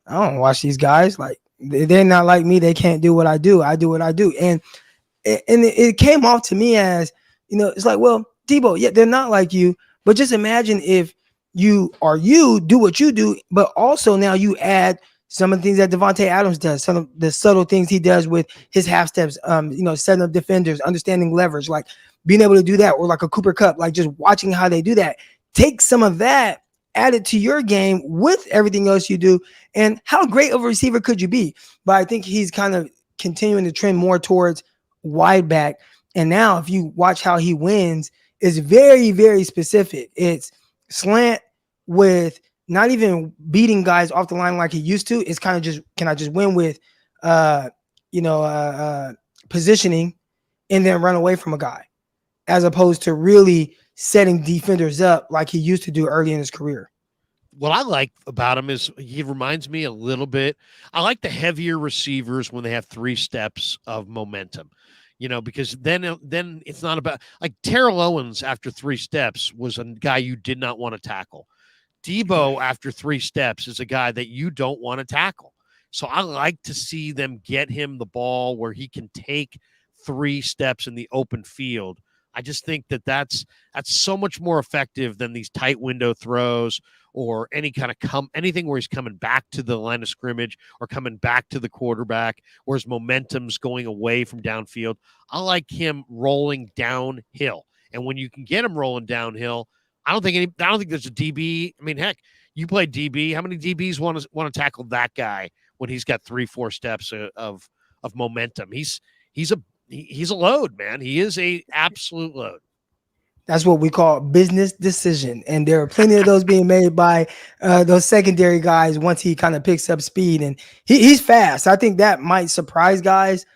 I don't watch these guys. Like they're not like me. They can't do what I do. I do what I do. And it came off to me as, it's like, well, Deebo, yeah, they're not like you. But just imagine if you do what you do, but also now you add some of the things that Devontae Adams does, some of the subtle things he does with his half steps, setting up defenders, understanding leverage, like being able to do that, or like a Cooper Kupp, like just watching how they do that. Take some of that, add it to your game with everything else you do, and how great of a receiver could you be? But I think he's kind of continuing to trend more towards wide back. And now if you watch how he wins, it's very, very specific. It's slant with not even beating guys off the line like he used to. It's kind of just, can I just win with, positioning and then run away from a guy, as opposed to really setting defenders up like he used to do early in his career. What I like about him is he reminds me a little bit. I like the heavier receivers when they have 3 steps of momentum, because then it's not about, like, Terrell Owens after 3 steps was a guy you did not want to tackle. Deebo after 3 steps is a guy that you don't want to tackle. So I like to see them get him the ball where he can take 3 steps in the open field. I just think that's so much more effective than these tight window throws or any kind of anything where he's coming back to the line of scrimmage or coming back to the quarterback, where his momentum's going away from downfield. I like him rolling downhill. And when you can get him rolling downhill, I don't think there's a DB. I mean, heck, you play DB. How many DBs want to tackle that guy when he's got 3-4 steps of momentum? He's a load, man. He is a absolute load. That's what we call business decision. And there are plenty of those being made by those secondary guys once he kind of picks up speed. And he's fast. I think that might surprise guys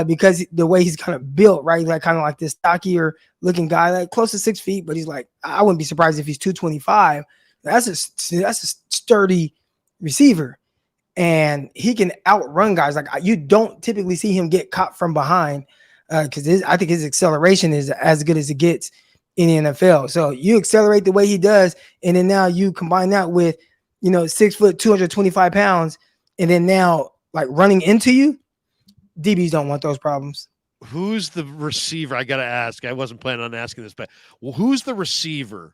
because the way he's kind of built, right? Like kind of like this stockier looking guy, like close to 6 feet, but he's like, I wouldn't be surprised if he's 225. That's a sturdy receiver. And he can outrun guys. Like you don't typically see him get caught from behind because I think his acceleration is as good as it gets in the NFL. So you accelerate the way he does, and then now you combine that with 6 foot, 225 pounds, and then now like running into you. DBs don't want those problems. Who's the receiver? I got to ask. I wasn't planning on asking this, but who's the receiver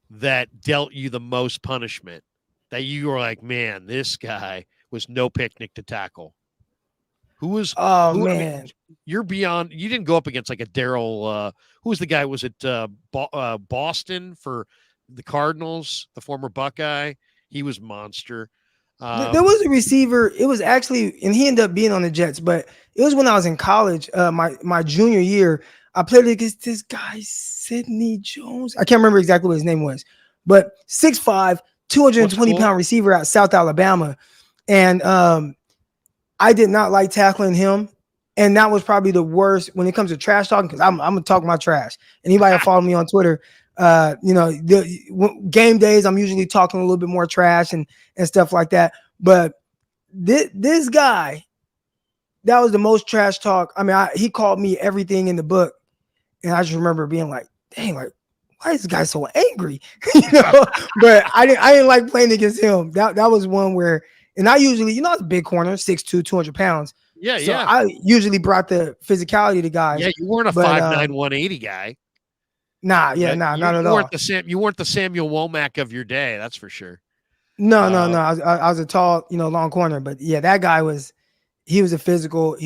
that dealt you the most punishment? That you were like, man, this guy was no picnic to tackle. Who was? Man, I mean, you're beyond. You didn't go up against like a Daryl. Who was the guy? Was it Boston for the Cardinals? The former Buckeye. He was monster. There was a receiver. It was actually, and he ended up being on the Jets. But it was when I was in college, my junior year. I played against this guy, Sidney Jones. I can't remember exactly what his name was, but 6'5", 220-pound receiver out South Alabama. And I did not like tackling him. And that was probably the worst when it comes to trash talking, because I'm going to talk my trash. Anybody that follow me on Twitter, the game days, I'm usually talking a little bit more trash and stuff like that. But this guy, that was the most trash talk. I mean, he called me everything in the book. And I just remember being like, dang, like, why is this guy so angry? But I didn't like playing against him. That was one where, and I usually, it's a big corner, 6'2", 200 pounds. Yeah, so I usually brought the physicality to guys. Yeah, you weren't a 5'9", 180 guy. Not at all. You weren't the Samuel Womack of your day, that's for sure. No. I was a tall, long corner, but yeah, that guy he was a physical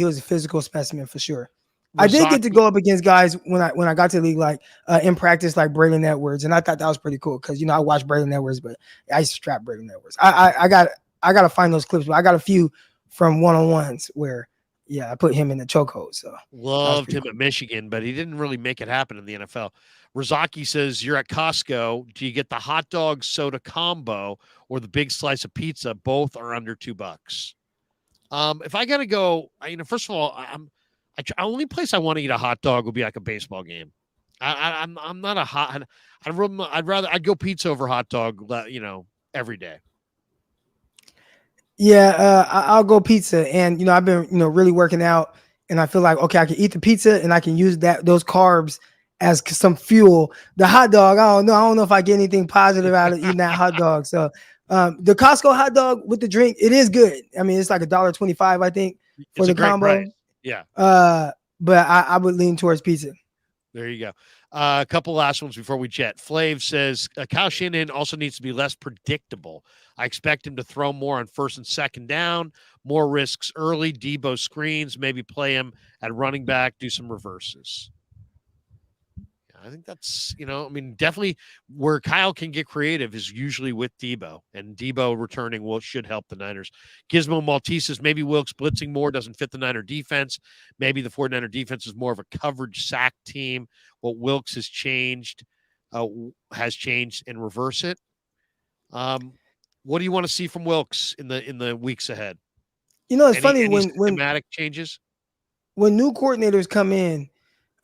specimen for sure. I did get to go up against guys when I got to the league, like in practice, like Braylon Edwards, and I thought that was pretty cool because I watched Braylon Edwards, but I used to strap Braylon Edwards. I got to find those clips, but I got a few from one-on-ones where, I put him in the chokehold. So loved him at Michigan, but he didn't really make it happen in the NFL. Razaki says, you're at Costco. Do you get the hot dog soda combo or the big slice of pizza? Both are under $2. If I got to go, first of all, the only place I want to eat a hot dog would be like a baseball game. I'm not a hot. I'd go pizza over hot dog. Every day. Yeah, I'll go pizza, and I've been really working out, and I feel like okay, I can eat the pizza, and I can use those carbs as some fuel. The hot dog, I don't know if I get anything positive out of eating that hot dog. So, the Costco hot dog with the drink, it is good. I mean, it's like $1.25, I think, for It's a the great combo. price. Yeah. But I would lean towards pizza. There you go. A couple last ones before we jet. Flav says Kyle Shanahan also needs to be less predictable. I expect him to throw more on first and second down, more risks early, Deebo screens, maybe play him at running back, do some reverses. I think that's, definitely where Kyle can get creative is usually with Deebo, and Deebo returning should help the Niners. Gizmo Maltese says maybe Wilks blitzing more doesn't fit the Niner defense. Maybe the 49er defense is more of a coverage sack team. What Wilks has changed and reverse it. What do you want to see from Wilks in the weeks ahead? It's funny any when systematic changes when new coordinators come in.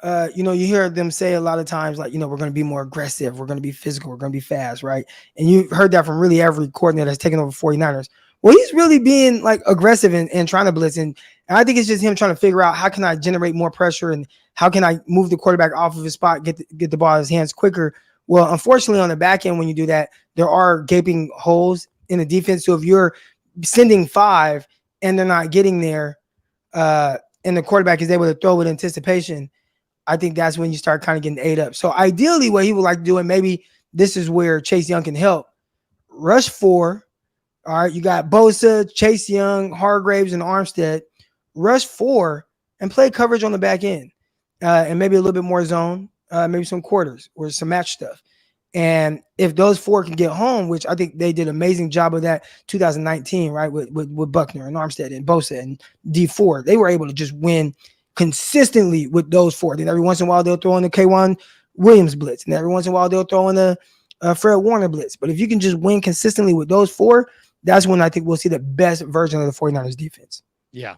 You hear them say a lot of times, like, we're going to be more aggressive. We're going to be physical. We're going to be fast, right? And you've heard that from really every coordinator that's taken over 49ers. Well, he's really being like aggressive and trying to blitz. And I think it's just him trying to figure out how can I generate more pressure and how can I move the quarterback off of his spot, get the ball in his hands quicker. Well, unfortunately, on the back end, when you do that, there are gaping holes in the defense. So if you're sending 5 and they're not getting there, and the quarterback is able to throw with anticipation, I think that's when you start kind of getting ate up. So ideally, what he would like to do, and maybe this is where Chase Young can help, rush 4. All right, you got Bosa, Chase Young, Hargraves, and Armstead. Rush 4 and play coverage on the back end, and maybe a little bit more zone, maybe some quarters or some match stuff. And if those 4 can get home, which I think they did an amazing job of that 2019, right, with Buckner and Armstead and Bosa and D4, they were able to just win consistently with those 4. Then every once in a while they'll throw in the K1 Williams blitz, and every once in a while they'll throw in the Fred Warner blitz. But if you can just win consistently with those 4, that's when I think we'll see the best version of the 49ers defense. Yeah.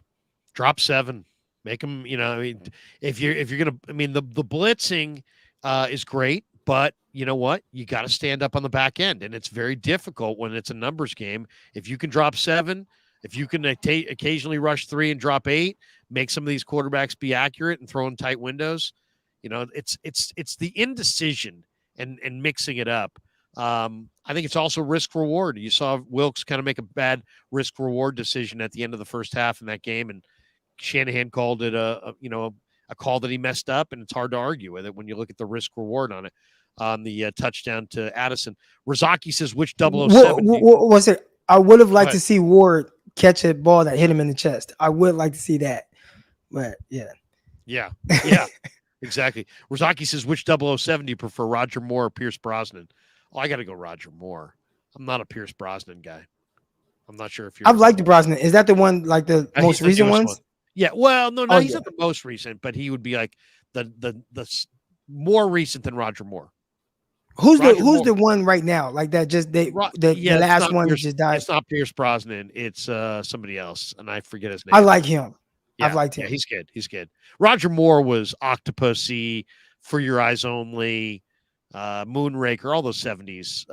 Drop 7. Make them, if you're going to, the blitzing is great, but you know what? You got to stand up on the back end, and it's very difficult when it's a numbers game. If you can drop 7, if you can occasionally rush 3 and drop 8, make some of these quarterbacks be accurate and throw in tight windows. It's the indecision and mixing it up. I think it's also risk reward. You saw Wilks kind of make a bad risk reward decision at the end of the first half in that game, and Shanahan called it a call that he messed up, and it's hard to argue with it when you look at the risk reward on it. On the touchdown to Addison, Rozaki says, "Which 007?" Was it? I would have liked to see Ward catch a ball that hit him in the chest. I would like to see that. But yeah, exactly. Rozaki says, which 007 do you prefer, Roger Moore or Pierce Brosnan? Oh, I got to go Roger Moore. I'm not a Pierce Brosnan guy. I'm not sure if you're. I've liked the Brosnan. Is that the one, like the most recent ones? One. Yeah. Well, no, he's not the most recent, but he would be like the more recent than Roger Moore. Who's the one right now? Like that the last one that just died. It's not Pierce Brosnan. It's somebody else, and I forget his name. I like him. Yeah, I've liked him. Yeah, he's good. He's good. Roger Moore was Octopussy, For Your Eyes Only, Moonraker, all those 70s,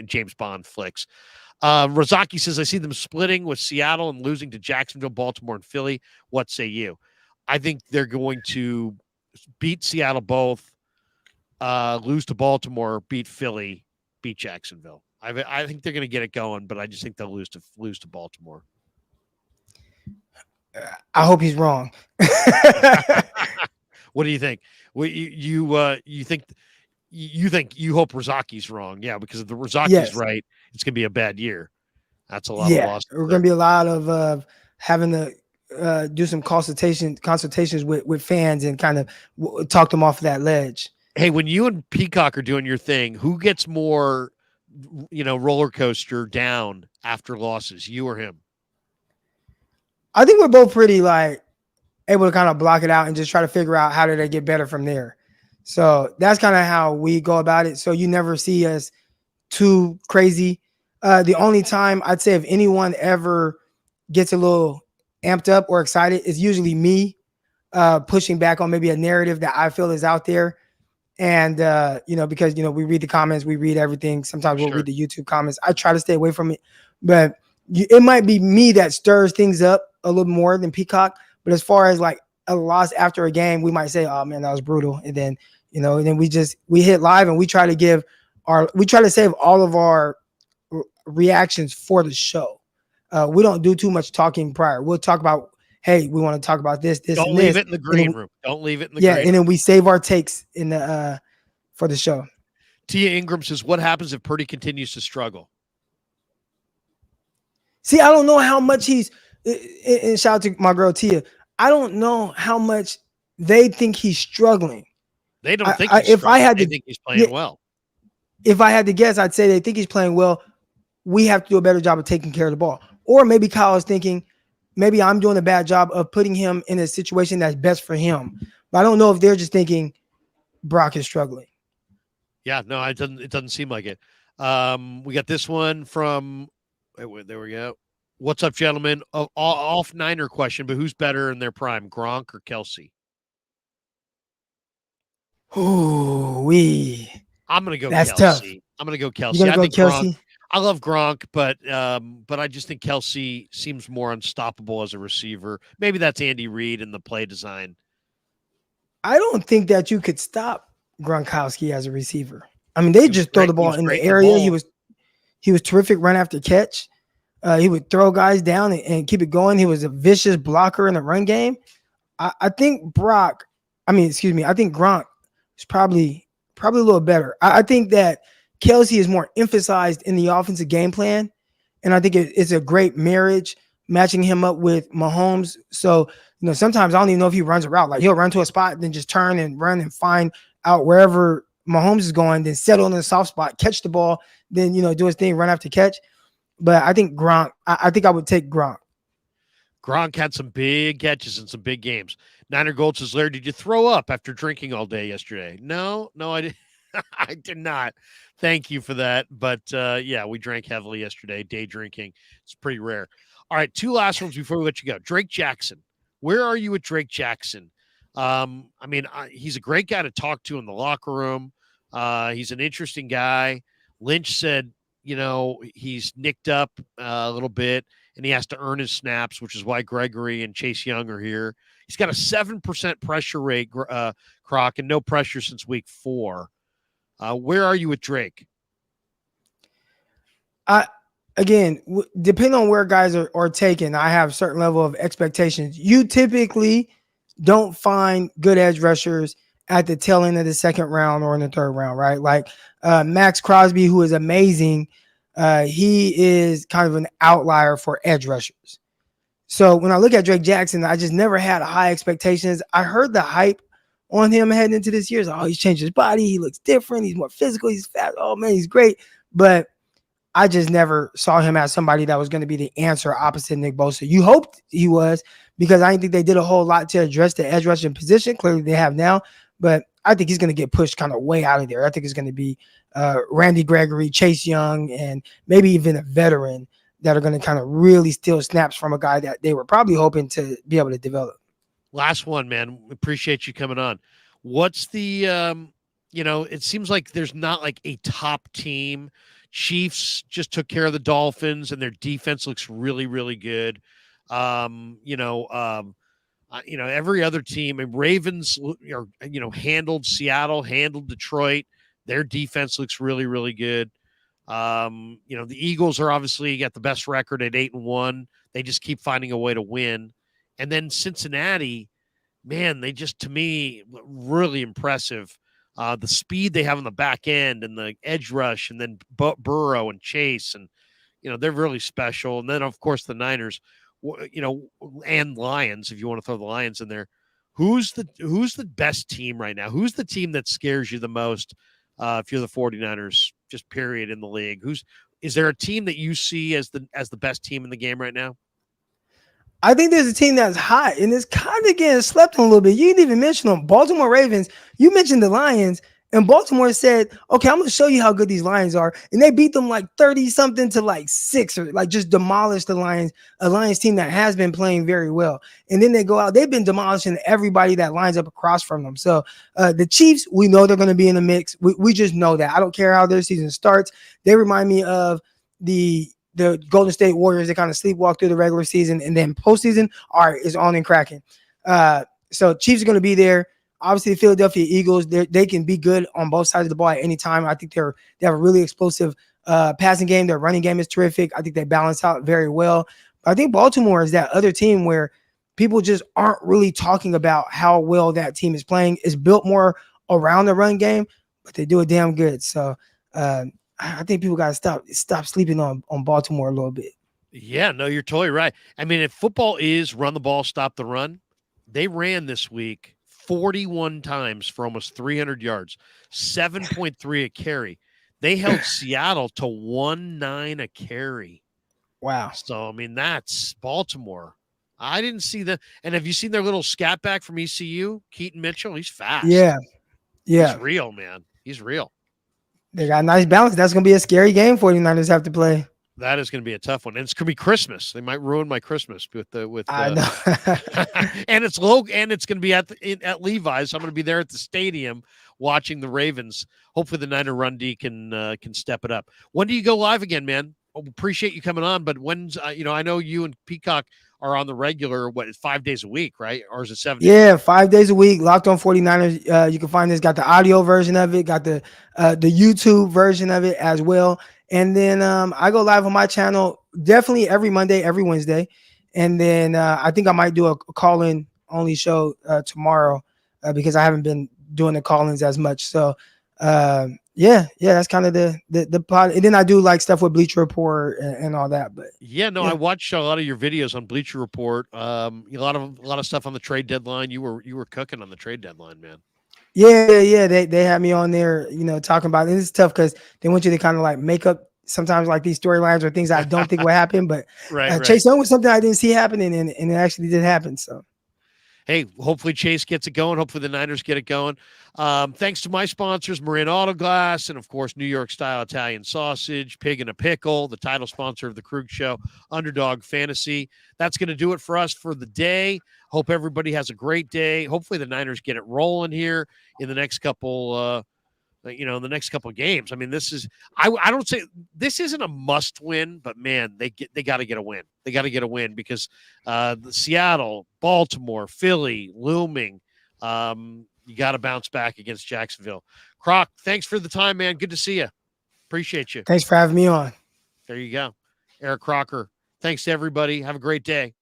James Bond flicks. Rozaki says, I see them splitting with Seattle and losing to Jacksonville, Baltimore, and Philly. What say you? I think they're going to beat Seattle both, lose to Baltimore, beat Philly, beat Jacksonville. I think they're going to get it going, but I just think they'll lose to Baltimore. I hope he's wrong. What do you think? You think you hope Rozaki's wrong? Yeah, because if the Rozaki's right, it's going to be a bad year. That's a lot of losses. We're going to be a lot of having to do some consultations with fans and kind of talk them off of that ledge. Hey, when you and Peacock are doing your thing, who gets more, roller coaster down after losses, you or him? I think we're both pretty able to kind of block it out and just try to figure out how do they get better from there. So that's kind of how we go about it. So you never see us too crazy. The only time I'd say if anyone ever gets a little amped up or excited, it's usually me. pushing back on maybe a narrative that I feel is out there. And because we read the comments, we read everything. Sometimes we'll Sure. read the YouTube comments. I try to stay away from it, but it might be me that stirs things up a little more than Peacock. But as far as like a loss after a game, we might say, "Oh man, that was brutal," and then we hit live and we try to save all of our reactions for the show. We don't do too much talking prior. We'll talk about, hey, we want to talk about this, Don't and leave this. it in the green room. Don't leave it in the Yeah, green and room. then we save our takes in the for the show. Tia Ingram says, what happens if Purdy continues to struggle? See, I don't know how much he's and shout out to my girl Tia. I don't know how much they think he's struggling. They don't think he's if struggling. I had they to, think he's playing well. If I had to guess, I'd say they think he's playing well. We have to do a better job of taking care of the ball. Or maybe Kyle is thinking, maybe I'm doing a bad job of putting him in a situation that's best for him. But I don't know if they're just thinking Brock is struggling. Yeah, no, it doesn't seem like it. We got this one from there we go. What's up, gentlemen? Off Niner question, but who's better in their prime, Gronk or Kelce? I'm gonna go That's Kelce. tough. I'm gonna go Kelce. You're gonna go think Kelce? Gronk, I love Gronk, but I just think Kelce seems more unstoppable as a receiver. Maybe that's Andy Reid and the play design. I don't think that you could stop Gronkowski as a receiver. I mean, they just throw the ball in the area. He was terrific run after catch. He would throw guys down and keep it going. He was a vicious blocker in the run game. I think Gronk is probably a little better. I think that Kelce is more emphasized in the offensive game plan, and I think it's a great marriage matching him up with Mahomes. So, sometimes I don't even know if he runs a route. Like he'll run to a spot, then just turn and run and find out wherever Mahomes is going, then settle in a soft spot, catch the ball, then, do his thing, run after catch. But I think Gronk, I think I would take Gronk. Gronk had some big catches in some big games. Niner Gold says, Larry, did you throw up after drinking all day yesterday? No, I didn't. I did not. Thank you for that. But yeah, we drank heavily yesterday. Day drinking. It's pretty rare. All right, two last ones before we let you go. Drake Jackson. Where are you with Drake Jackson? He's a great guy to talk to in the locker room. He's an interesting guy. Lynch said, he's nicked up a little bit and he has to earn his snaps, which is why Gregory and Chase Young are here. He's got a 7% pressure rate, Croc, and no pressure since week 4. Where are you with Drake? Again, depending on where guys are taken, I have a certain level of expectations. You typically don't find good edge rushers at the tail end of the second round or in the third round, right? Like Max Crosby, who is amazing. He is kind of an outlier for edge rushers. So when I look at Drake Jackson, I just never had high expectations. I heard the hype on him heading into this year. So, he's changed his body. He looks different. He's more physical. He's fat. Oh, man, he's great. But I just never saw him as somebody that was going to be the answer opposite Nick Bosa. You hoped he was, because I didn't think they did a whole lot to address the edge rushing position. Clearly they have now. But I think he's going to get pushed kind of way out of there. I think it's going to be Randy Gregory, Chase Young, and maybe even a veteran that are going to kind of really steal snaps from a guy that they were probably hoping to be able to develop. Last one, man. Appreciate you coming on. What's the, it seems like there's not like a top team. Chiefs just took care of the Dolphins and their defense looks really, really good. Every other team, and Ravens, handled Seattle, handled Detroit. Their defense looks really, really good. The Eagles are obviously got the best record at 8-1. They just keep finding a way to win. And then Cincinnati, man, they just, to me, really impressive. The speed they have on the back end and the edge rush, and then Burrow and Chase, and they're really special. And then of course the Niners, and Lions, if you want to throw the Lions in there. Who's the best team right now? Who's the team that scares you the most? If you're the 49ers, just period in the league, is there a team that you see as the best team in the game right now? I think there's a team that's hot and it's kind of getting slept on a little bit. You didn't even mention them. Baltimore Ravens. You mentioned the Lions, And Baltimore said, okay, I'm going to show you how good these Lions are. And they beat them like 30 something to like 6, or like just demolished the Lions, a Lions team that has been playing very well. And then they go out, they've been demolishing everybody that lines up across from them. So the Chiefs, we know they're going to be in the mix. We just know that. I don't care how their season starts. They remind me of the Golden State Warriors. They kind of sleepwalk through the regular season, and then postseason, all right, is on and cracking. So Chiefs are going to be there. Obviously, the Philadelphia Eagles, they can be good on both sides of the ball at any time. I think they have a really explosive passing game. Their running game is terrific. I think they balance out very well. But I think Baltimore is that other team where people just aren't really talking about how well that team is playing. It's built more around the run game, but they do it damn good. So I think people got to stop sleeping on Baltimore a little bit. Yeah, no, you're totally right. I mean, if football is run the ball, stop the run, they ran this week 41 times for almost 300 yards, 7.3 a carry. They held Seattle to 1.9 a carry. Wow. So, I mean, that's Baltimore. I didn't see that. And have you seen their little scat back from ECU, Keaton Mitchell? He's fast. Yeah. He's real, man. He's real. They got a nice balance. That's going to be a scary game 49ers have to play. That is going to be a tough one, and it's going to be Christmas. They might ruin my Christmas with I know. and it's low, and it's going to be at Levi's. So I'm going to be there at the stadium watching the Ravens. Hopefully, the Niner run D can step it up. When do you go live again, man? Appreciate you coming on, but when's I know you and Peacock are on the regular, 5 days a week, right? Or is it 7 days? Yeah, 5 days a week. Locked On 49ers. You can find this. Got the audio version of it. Got the YouTube version of it as well. And then I go live on my channel definitely every Monday, every Wednesday. And then I think I might do a call-in only show tomorrow because I haven't been doing the call-ins as much. So yeah, that's kind of the pod. And then I do like stuff with Bleacher Report and all that. But yeah, I watched a lot of your videos on Bleacher Report. A lot of stuff on the trade deadline. You were cooking on the trade deadline, man. Yeah. They had me on there, talking about it. It's tough because they want you to kind of like make up sometimes like these storylines or things I don't think will happen. But right. Chase Young was something I didn't see happening, and it actually did happen. So, hey, hopefully Chase gets it going. Hopefully the Niners get it going. Thanks to my sponsors, Marin Auto Glass, and of course, New York Style Italian Sausage, Pig in a Pickle, the title sponsor of the Krueg Show, Underdog Fantasy. That's going to do it for us for the day. Hope everybody has a great day. Hopefully the Niners get it rolling here in the next couple of games. I mean, this is I don't say this isn't a must win, but man, they got to get a win. They got to get a win because the Seattle, Baltimore, Philly looming. You got to bounce back against Jacksonville. Croc, thanks for the time, man. Good to see you. Appreciate you. Thanks for having me on. There you go. Eric Crocker. Thanks to everybody. Have a great day.